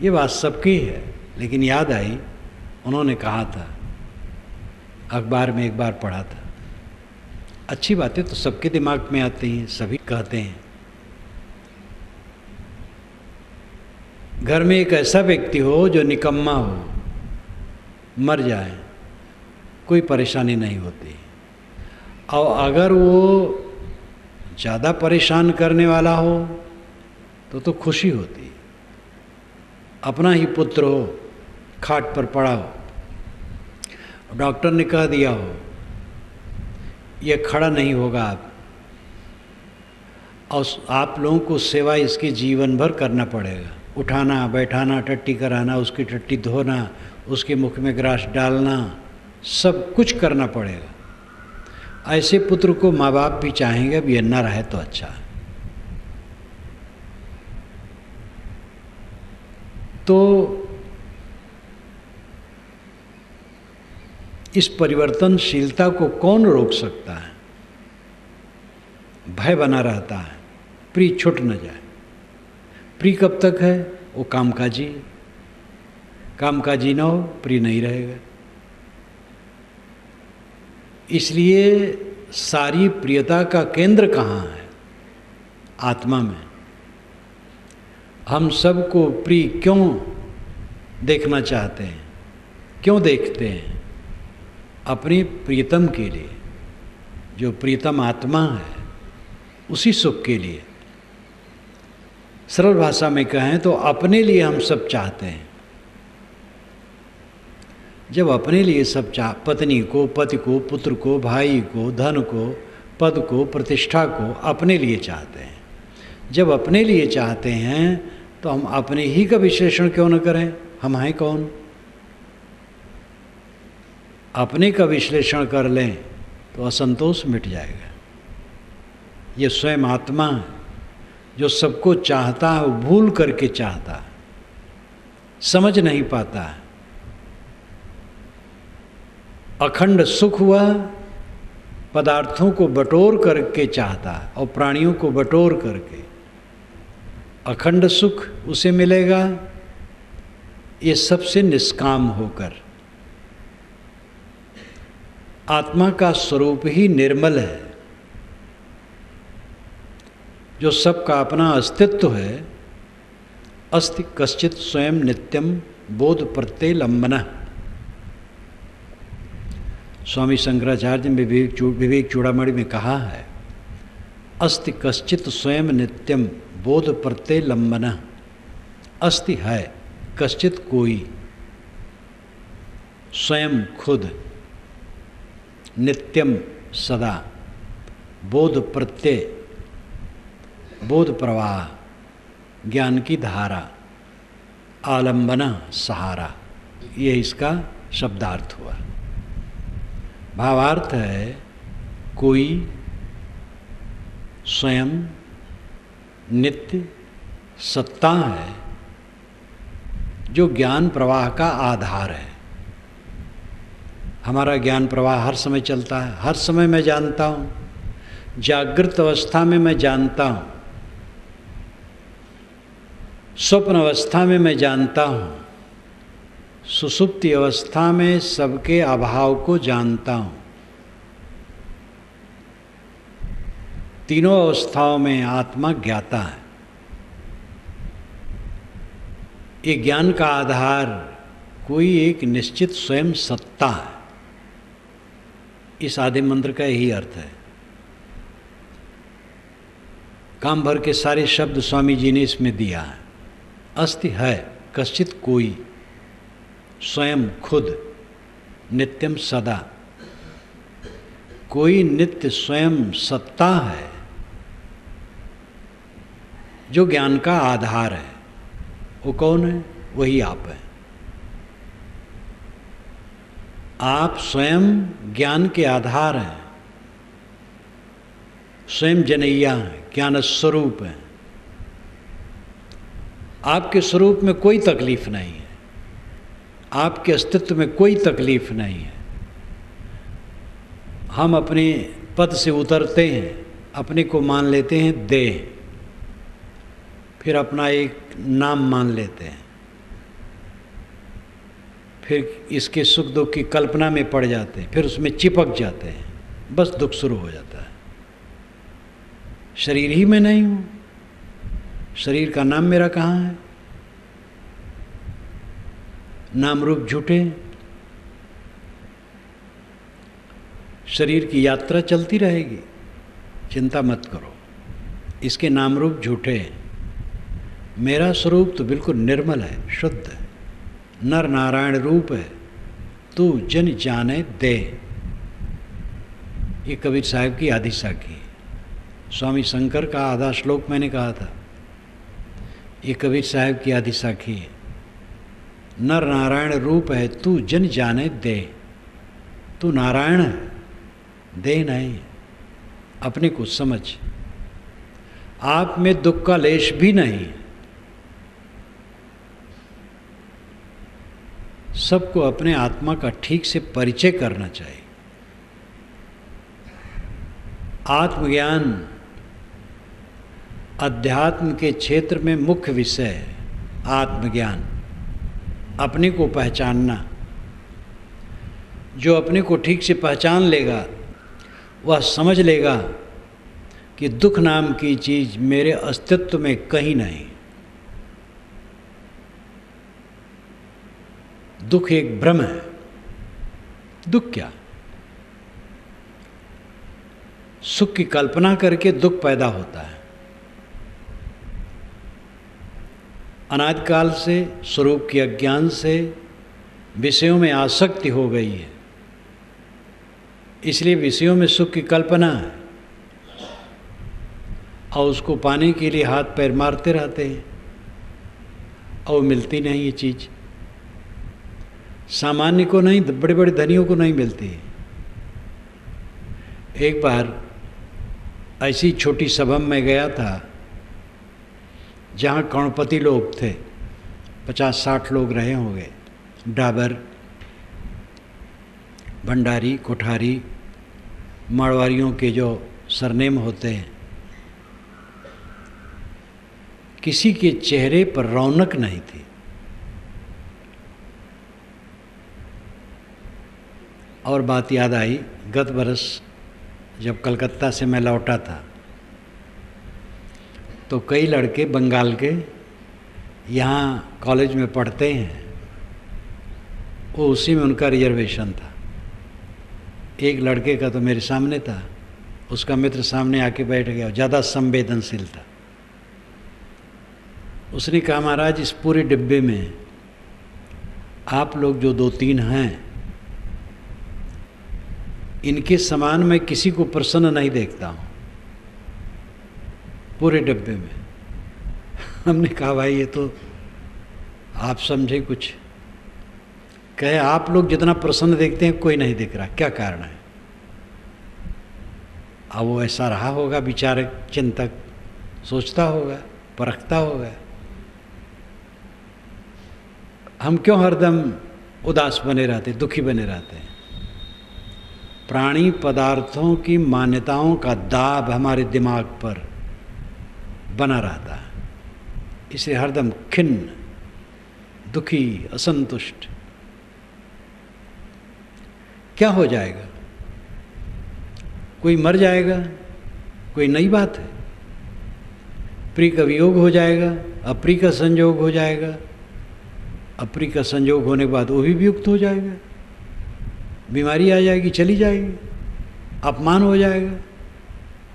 ये बात सबकी है, लेकिन याद आई, उन्होंने कहा था, अखबार में एक बार पढ़ा था। अच्छी बातें तो सबके दिमाग में आती हैं, सभी कहते हैं। घर में एक ऐसा व्यक्ति हो जो निकम्मा हो, मर जाए, कोई परेशानी नहीं होती, और अगर वो ज़्यादा परेशान करने वाला हो तो खुशी होती। अपना ही पुत्र हो, खाट पर पड़ा हो, डॉक्टर ने कह दिया हो ये खड़ा नहीं होगा आप, और आप लोगों को सेवा इसकी जीवन भर करना पड़ेगा, उठाना, बैठाना, टट्टी कराना, उसकी टट्टी धोना, उसके मुख में ग्रास डालना, सब कुछ करना पड़ेगा। ऐसे पुत्र को माँ बाप भी चाहेंगे अब ये न रहे तो अच्छा है। तो इस परिवर्तनशीलता को कौन रोक सकता है? भय बना रहता है, प्रिय छूट न जाए। प्रिय कब तक है? वो कामकाजी, कामकाजी ना हो, प्रिय नहीं रहेगा। इसलिए सारी प्रियता का केंद्र कहाँ है? आत्मा में। हम सबको प्रिय क्यों देखना चाहते हैं? क्यों देखते हैं? अपने प्रियतम के लिए, जो प्रियतम आत्मा है, उसी सुख के लिए। सरल भाषा में कहें तो अपने लिए हम सब चाहते हैं। जब अपने लिए सब पत्नी को, पति को, पुत्र को, भाई को, धन को, पद को, प्रतिष्ठा को अपने लिए चाहते हैं। जब अपने लिए चाहते हैं तो हम अपने ही का विश्लेषण क्यों न करें? हम हैं कौन? अपने का विश्लेषण कर लें तो असंतोष मिट जाएगा। ये स्वयं आत्मा है जो सबको चाहता है, वो भूल करके चाहता है, समझ नहीं पाता है। अखंड सुख हुआ पदार्थों को बटोर करके चाहता है और प्राणियों को बटोर करके अखंड सुख उसे मिलेगा, ये सबसे निष्काम होकर। आत्मा का स्वरूप ही निर्मल है, जो सबका अपना अस्तित्व है। अस्ति कश्चित स्वयं नित्यम बोध प्रत्यय लंबना। स्वामी शंकराचार्य ने विवेक चूड़ामणि में कहा है, अस्ति कश्चित स्वयं नित्यम बोध प्रत्यय लंबना। अस्ति है कश्चित कोई, स्वयं खुद, नित्यम सदा, बोध प्रत्यय बोध प्रवाह, ज्ञान की धारा, आलंबना सहारा, ये इसका शब्दार्थ हुआ। भावार्थ है कोई, स्वयं, नित्य, सत्ता है जो ज्ञान प्रवाह का आधार है। हमारा ज्ञान प्रवाह हर समय चलता है, हर समय मैं जानता हूँ। जागृत अवस्था में मैं जानता हूँ, स्वप्न अवस्था में मैं जानता हूँ, सुषुप्ति अवस्था में सबके अभाव को जानता हूँ। तीनों अवस्थाओं में आत्मा ज्ञाता है। ये ज्ञान का आधार कोई एक निश्चित स्वयं सत्ता है। इस आदि मंत्र का यही अर्थ है। काम भर के सारे शब्द स्वामी जी ने इसमें दिया है। अस्ति है कश्चित कोई, स्वयं खुद, नित्यम सदा। कोई नित्य स्वयं सत्ता है जो ज्ञान का आधार है। वो कौन है? वही आप है। आप स्वयं ज्ञान के आधार हैं, स्वयं जनैया हैं, ज्ञान स्वरूप हैं। आपके स्वरूप में कोई तकलीफ नहीं है, आपके अस्तित्व में कोई तकलीफ नहीं है। हम अपने पद से उतरते हैं, अपने को मान लेते हैं देह, फिर अपना एक नाम मान लेते हैं, फिर इसके सुख दुख की कल्पना में पड़ जाते हैं, फिर उसमें चिपक जाते हैं, बस दुख शुरू हो जाता है। शरीर ही में नहीं हूँ, शरीर का नाम मेरा कहाँ है? नाम रूप झूठे। शरीर की यात्रा चलती रहेगी, चिंता मत करो, इसके नाम रूप झूठे हैं। मेरा स्वरूप तो बिल्कुल निर्मल है, शुद्ध है, नर नारायण रूप है, तू जन जाने दे। ये कबीर साहब की आदि साखी। स्वामी शंकर का आधा श्लोक मैंने कहा था, ये कबीर साहब की आदि साखी है। नर नारायण रूप है, तू जन जाने दे। तू नारायण है, दे नहीं, अपने को समझ। आप में दुख का लेश भी नहीं है। सबको अपने आत्मा का ठीक से परिचय करना चाहिए। आत्मज्ञान अध्यात्म के क्षेत्र में मुख्य विषय है। आत्मज्ञान, अपने को पहचानना। जो अपने को ठीक से पहचान लेगा वह समझ लेगा कि दुख नाम की चीज़ मेरे अस्तित्व में कहीं नहीं। दुख एक भ्रम है। दुख क्या? सुख की कल्पना करके दुख पैदा होता है। अनादिकाल से स्वरूप के अज्ञान से विषयों में आसक्ति हो गई है, इसलिए विषयों में सुख की कल्पना है और उसको पाने के लिए हाथ पैर मारते रहते हैं और मिलती नहीं ये चीज़। सामान्य को नहीं, बड़े बड़े धनियों को नहीं मिलती। एक बार ऐसी छोटी सभा में गया था जहाँ करोड़पति लोग थे, 50-60 लोग रहे होंगे, डाबर, भंडारी, कोठारी, मारवाड़ियों के जो सरनेम होते हैं। किसी के चेहरे पर रौनक नहीं थी। और बात याद आई, गत बरस जब कलकत्ता से मैं लौटा था तो कई लड़के बंगाल के यहाँ कॉलेज में पढ़ते हैं, वो उसी में उनका रिजर्वेशन था। एक लड़के का तो मेरे सामने था, उसका मित्र सामने आके बैठ गया, ज़्यादा संवेदनशील था। उसने कहा, महाराज इस पूरे डिब्बे में आप लोग जो 2-3 हैं, इनके समान मैं किसी को प्रसन्न नहीं देखता हूँ पूरे डिब्बे में। हमने कहा, भाई ये तो आप समझे कुछ। कहे, आप लोग जितना प्रसन्न देखते हैं कोई नहीं दिख रहा, क्या कारण है? अब वो ऐसा रहा होगा, विचारक, चिंतक, सोचता होगा, परखता होगा। हम क्यों हरदम उदास बने रहते, दुखी बने रहते हैं? प्राणी पदार्थों की मान्यताओं का दाब हमारे दिमाग पर बना रहता है, इसलिए हरदम खिन्न, दुखी, असंतुष्ट। क्या हो जाएगा? कोई मर जाएगा, कोई नई बात है। प्रिय का वियोग हो जाएगा, अप्रिय का संयोग हो जाएगा, अप्रिय का संयोग होने के बाद वो भी वियुक्त हो जाएगा। बीमारी आ जाएगी, चली जाएगी, अपमान हो जाएगा,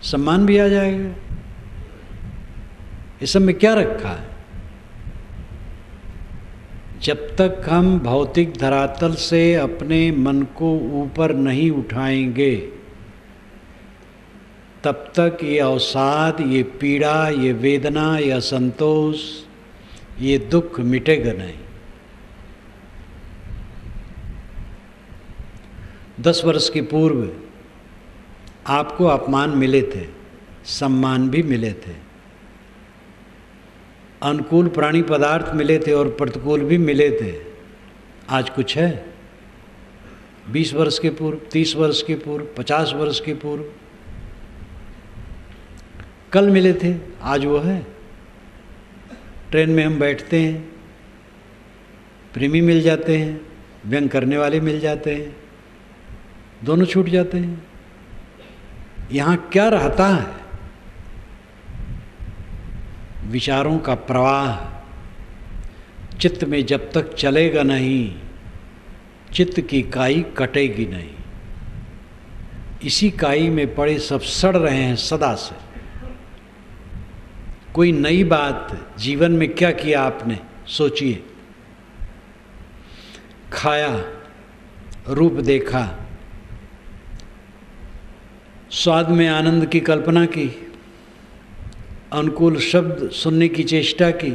सम्मान भी आ जाएगा। इस सब में क्या रखा है? जब तक हम भौतिक धरातल से अपने मन को ऊपर नहीं उठाएंगे, तब तक ये अवसाद, ये पीड़ा, ये वेदना, ये असंतोष, ये दुख मिटेगा नहीं। 10 वर्ष के पूर्व आपको अपमान मिले थे, सम्मान भी मिले थे, अनुकूल प्राणी पदार्थ मिले थे और प्रतिकूल भी मिले थे। आज कुछ है? 20 वर्ष के पूर्व, 30 वर्ष के पूर्व, 50 वर्ष के पूर्व कल मिले थे, आज वो है। ट्रेन में हम बैठते हैं, प्रेमी मिल जाते हैं, व्यंग करने वाले मिल जाते हैं, दोनों छूट जाते हैं। यहाँ क्या रहता है? विचारों का प्रवाह चित्त में जब तक चलेगा नहीं, चित्त की काई कटेगी नहीं। इसी काई में पड़े सब सड़ रहे हैं सदा से। कोई नई बात जीवन में क्या किया आपने? सोचिए। खाया, रूप देखा, स्वाद में आनंद की कल्पना की, अनुकूल शब्द सुनने की चेष्टा की,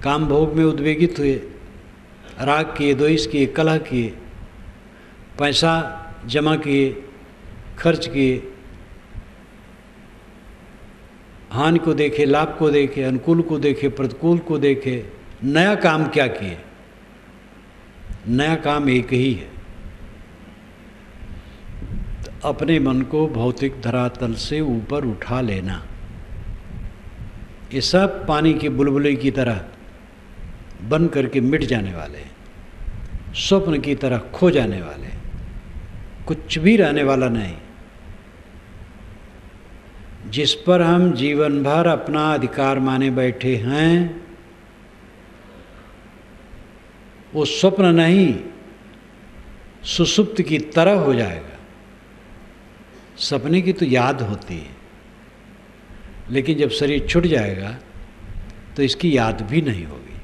काम भोग में उद्वेगित हुए, राग किए, द्वेष किए, कलह किए, पैसा जमा किए, खर्च किए, हानि को देखे, लाभ को देखे, अनुकूल को देखे, प्रतिकूल को देखे। नया काम क्या किए? नया काम एक ही है, अपने मन को भौतिक धरातल से ऊपर उठा लेना। ये सब पानी की बुलबुले की तरह बन करके मिट जाने वाले हैं, स्वप्न की तरह खो जाने वाले, कुछ भी रहने वाला नहीं। जिस पर हम जीवन भर अपना अधिकार माने बैठे हैं, वो स्वप्न नहीं, सुसुप्त की तरह हो जाएगा। सपने की तो याद होती है, लेकिन जब शरीर छूट जाएगा तो इसकी याद भी नहीं होगी।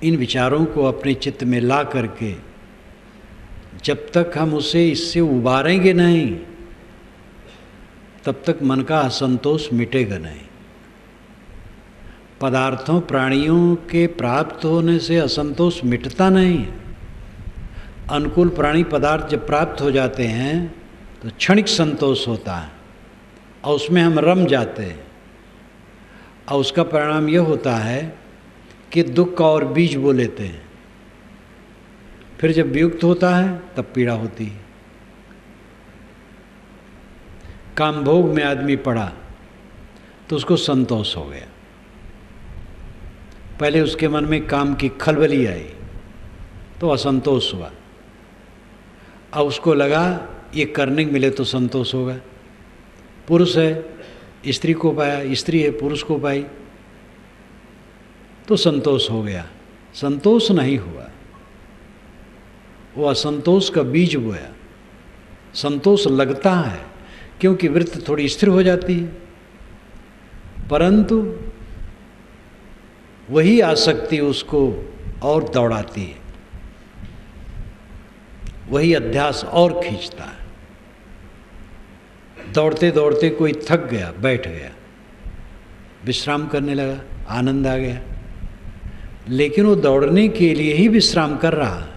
इन विचारों को अपने चित्त में ला करके जब तक हम उसे इससे उबारेंगे नहीं, तब तक मन का असंतोष मिटेगा नहीं। पदार्थों प्राणियों के प्राप्त होने से असंतोष मिटता नहीं है। अनुकूल प्राणी पदार्थ जब प्राप्त हो जाते हैं तो क्षणिक संतोष होता है और उसमें हम रम जाते हैं, और उसका परिणाम यह होता है कि दुख का और बीज बो लेते हैं। फिर जब वियुक्त होता है तब पीड़ा होती है। काम भोग में आदमी पड़ा तो उसको संतोष हो गया। पहले उसके मन में काम की खलबली आई तो असंतोष हुआ। अब उसको लगा ये करने को मिले तो संतोष होगा। पुरुष है स्त्री को पाया, स्त्री है पुरुष को पाई तो संतोष हो गया। संतोष नहीं हुआ, वो असंतोष का बीज बोया। संतोष लगता है क्योंकि वृत्ति थोड़ी स्थिर हो जाती है, परंतु वही आसक्ति उसको और दौड़ाती है, वही अध्यास और खींचता है। दौड़ते दौड़ते कोई थक गया, बैठ गया, विश्राम करने लगा, आनंद आ गया, लेकिन वो दौड़ने के लिए ही विश्राम कर रहा है।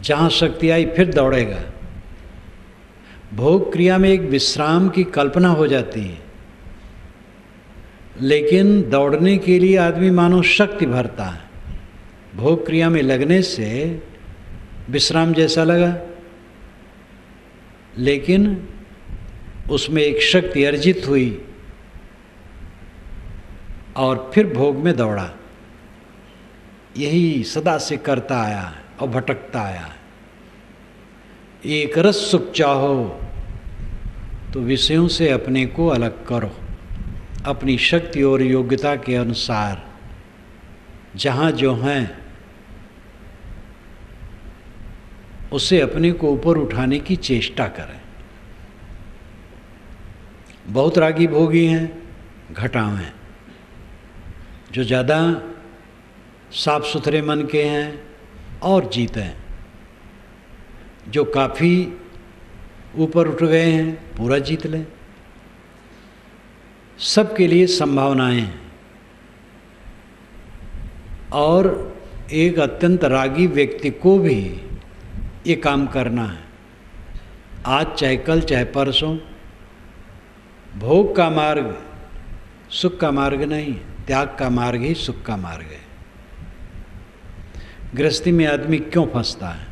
जहाँ शक्ति आई फिर दौड़ेगा। भोग क्रिया में एक विश्राम की कल्पना हो जाती है, लेकिन दौड़ने के लिए आदमी मानो शक्ति भरता है। भोग क्रिया में लगने से विश्राम जैसा लगा, लेकिन उसमें एक शक्ति अर्जित हुई और फिर भोग में दौड़ा। यही सदा से करता आया है और भटकता आया है। एक रस सुख चाहो तो विषयों से अपने को अलग करो, अपनी शक्ति और योग्यता के अनुसार जहाँ जो हैं उससे अपने को ऊपर उठाने की चेष्टा करें। बहुत रागी भोगी हैं, घटाव हैं, जो ज़्यादा साफ सुथरे मन के हैं और जीते हैं, जो काफ़ी ऊपर उठ गए हैं पूरा जीत लें। सबके लिए संभावनाएं हैं। और एक अत्यंत रागी व्यक्ति को भी ये काम करना है, आज चाहे कल चाहे परसों। भोग का मार्ग सुख का मार्ग नहीं, त्याग का मार्ग ही सुख का मार्ग है। गृहस्थी में आदमी क्यों फंसता है?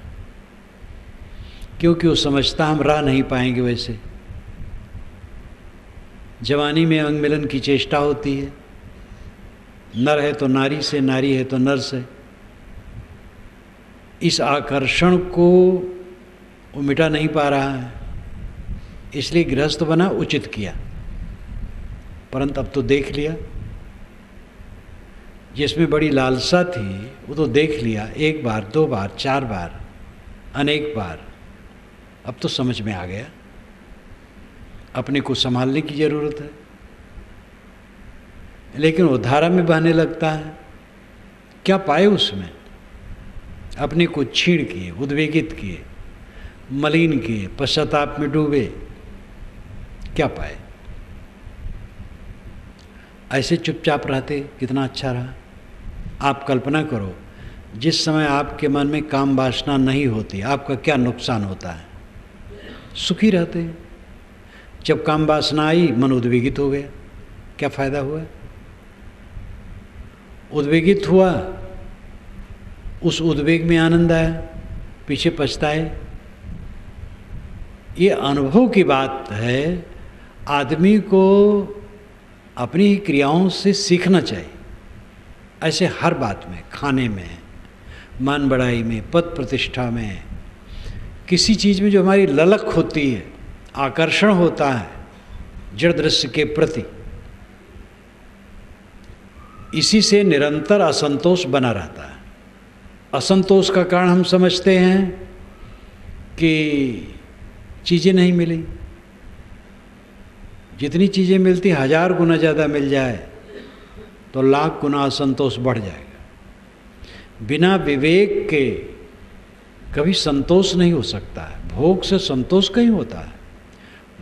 क्योंकि वो समझता हम रह नहीं पाएंगे वैसे। जवानी में अंग मिलन की चेष्टा होती है, नर है तो नारी से, नारी है तो नर से। इस आकर्षण को वो मिटा नहीं पा रहा है, इसलिए गृहस्थ बना, उचित किया। परंतु अब तो देख लिया, जिसमें बड़ी लालसा थी वो तो देख लिया, एक बार, दो बार, चार बार, अनेक बार। अब तो समझ में आ गया, अपने को संभालने की ज़रूरत है। लेकिन वो धारा में बहने लगता है, क्या पाए उसमें? अपने को छीड़ किए, उद्वेगित किए, मलिन किए, पश्चाताप में डूबे, क्या पाए? ऐसे चुपचाप रहते कितना अच्छा रहा। आप कल्पना करो, जिस समय आपके मन में काम वासना नहीं होती, आपका क्या नुकसान होता है? सुखी रहते हैं। जब काम वासना आई, मन उद्वेगित हो गया, क्या फायदा हुआ? उद्वेगित हुआ, उस उद्वेग में आनंद आया, पीछे पछताए। ये अनुभव की बात है। आदमी को अपनी ही क्रियाओं से सीखना चाहिए। ऐसे हर बात में, खाने में, मान बढ़ाई में, पद प्रतिष्ठा में, किसी चीज़ में जो हमारी ललक होती है, आकर्षण होता है जड़ दृश्य के प्रति, इसी से निरंतर असंतोष बना रहता है। असंतोष का कारण हम समझते हैं कि चीज़ें नहीं मिली। जितनी चीज़ें मिलती 1000 गुना ज़्यादा मिल जाए तो लाख गुना असंतोष बढ़ जाएगा। बिना विवेक के कभी संतोष नहीं हो सकता है। भोग से संतोष कहीं होता है,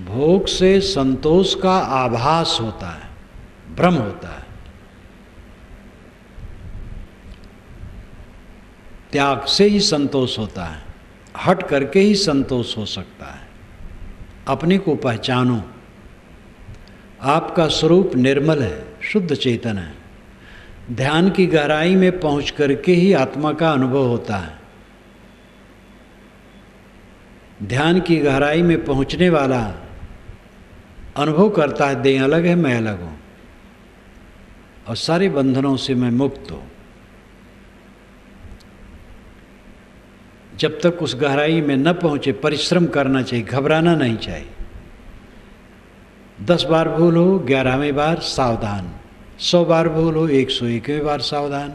भोग से संतोष का आभास होता है, भ्रम होता है। त्याग से ही संतोष होता है, हट करके ही संतोष हो सकता है। अपने को पहचानो। आपका स्वरूप निर्मल है, शुद्ध चेतन है। ध्यान की गहराई में पहुंच करके ही आत्मा का अनुभव होता है। ध्यान की गहराई में पहुंचने वाला अनुभव करता है, देह अलग है, मैं अलग हूँ और सारे बंधनों से मैं मुक्त हूँ। जब तक उस गहराई में न पहुँचे परिश्रम करना चाहिए, घबराना नहीं चाहिए। 10 बार भूल हो 11वें बार सावधान, 100 बार भूल हो 101वें बार सावधान।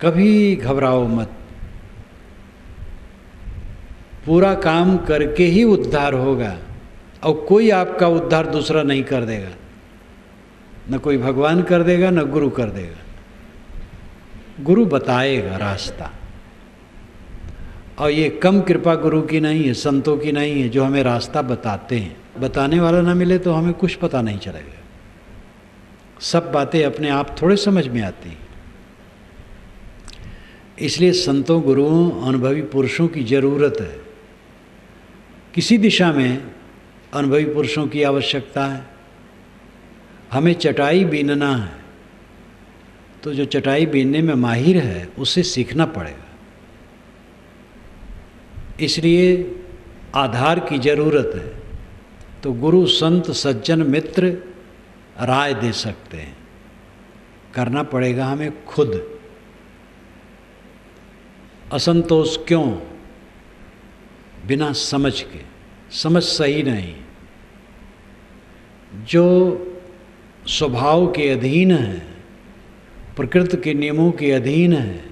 कभी घबराओ मत। पूरा काम करके ही उद्धार होगा और कोई आपका उद्धार दूसरा नहीं कर देगा। न कोई भगवान कर देगा, न गुरु कर देगा। गुरु बताएगा रास्ता। और ये कम कृपा गुरु की नहीं है, संतों की नहीं है, जो हमें रास्ता बताते हैं। बताने वाला ना मिले तो हमें कुछ पता नहीं चलेगा। सब बातें अपने आप थोड़े समझ में आती हैं। इसलिए संतों, गुरुओं, अनुभवी पुरुषों की ज़रूरत है। किसी दिशा में अनुभवी पुरुषों की आवश्यकता है। हमें चटाई बीनना है तो जो चटाई बीनने में माहिर है उससे सीखना पड़ेगा। इसलिए आधार की ज़रूरत है। तो गुरु, संत, सज्जन, मित्र राय दे सकते हैं। करना पड़ेगा हमें खुद। असंतोष क्यों? बिना समझ के। समझ सही नहीं। जो स्वभाव के अधीन है, प्रकृति के नियमों के अधीन है,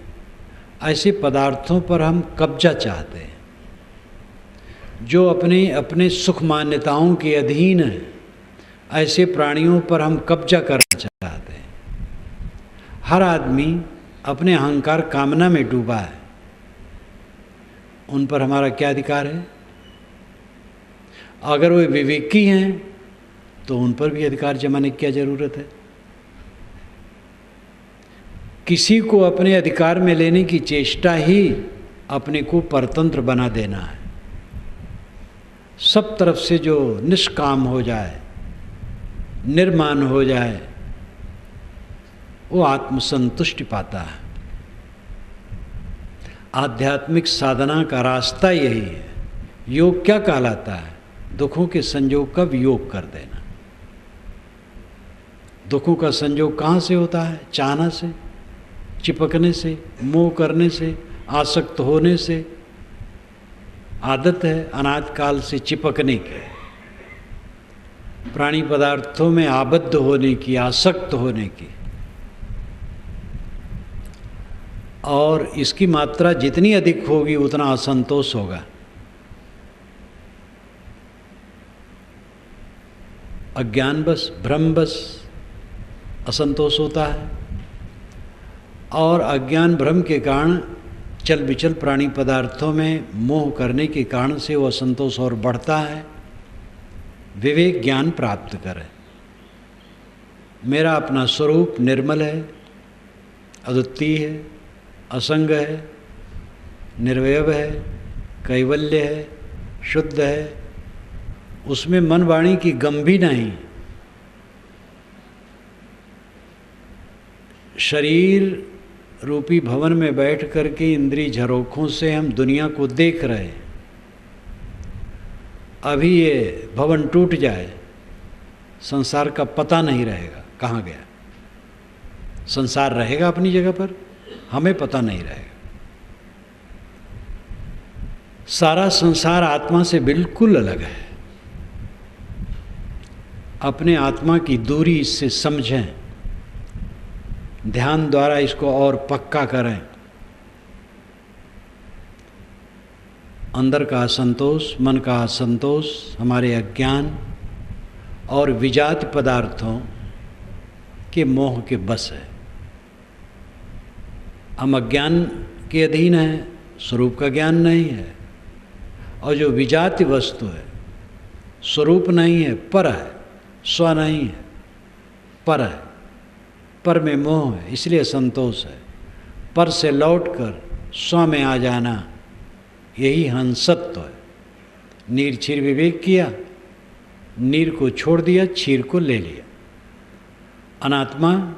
ऐसे पदार्थों पर हम कब्जा चाहते हैं। जो अपने अपने सुख मान्यताओं के अधीन है, ऐसे प्राणियों पर हम कब्जा करना चाहते हैं। हर आदमी अपने अहंकार कामना में डूबा है। उन पर हमारा क्या अधिकार है? अगर वे विवेकी हैं तो उन पर भी अधिकार जमाने की क्या ज़रूरत है? किसी को अपने अधिकार में लेने की चेष्टा ही अपने को परतंत्र बना देना है। सब तरफ से जो निष्काम हो जाए, निर्माण हो जाए, वो आत्मसंतुष्टि पाता है। आध्यात्मिक साधना का रास्ता यही है। योग क्या कहलाता है? दुखों के संयोग का वियोग कर देना। दुखों का संयोग कहाँ से होता है? चाहना से, चिपकने से, मोह करने से, आसक्त होने से। आदत है अनाद काल से चिपकने की, प्राणी पदार्थों में आबद्ध होने की, आसक्त होने की। और इसकी मात्रा जितनी अधिक होगी उतना असंतोष होगा। अज्ञानवश, भ्रमवश असंतोष होता है। और अज्ञान भ्रम के कारण चल विचल प्राणी पदार्थों में मोह करने के कारण से वो असंतोष और बढ़ता है। विवेक ज्ञान प्राप्त करें। मेरा अपना स्वरूप निर्मल है, अद्वितीय है, असंग है, निर्वैव है, कैवल्य है, शुद्ध है। उसमें मन वाणी की गंभी नहीं। शरीर रूपी भवन में बैठ करके इंद्रिय झरोखों से हम दुनिया को देख रहे हैं। अभी ये भवन टूट जाए, संसार का पता नहीं रहेगा कहाँ गया। संसार रहेगा अपनी जगह पर, हमें पता नहीं रहेगा। सारा संसार आत्मा से बिल्कुल अलग है। अपने आत्मा की दूरी इससे समझें। ध्यान द्वारा इसको और पक्का करें। अंदर का असंतोष, मन का असंतोष हमारे अज्ञान और विजात पदार्थों के मोह के बस है। हम अज्ञान के अधीन हैं, स्वरूप का ज्ञान नहीं है। और जो विजाति वस्तु है, स्वरूप नहीं है, पर है, स्व नहीं है, पर है। पर में मोह है, इसलिए संतोष है। पर से लौटकर स्व में आ जाना, यही हंसत्व है। नीर क्षीर विवेक किया, नीर को छोड़ दिया, क्षीर को ले लिया। अनात्मा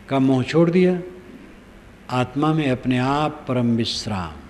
का मोह छोड़ दिया, आत्मा में अपने आप परम विश्राम।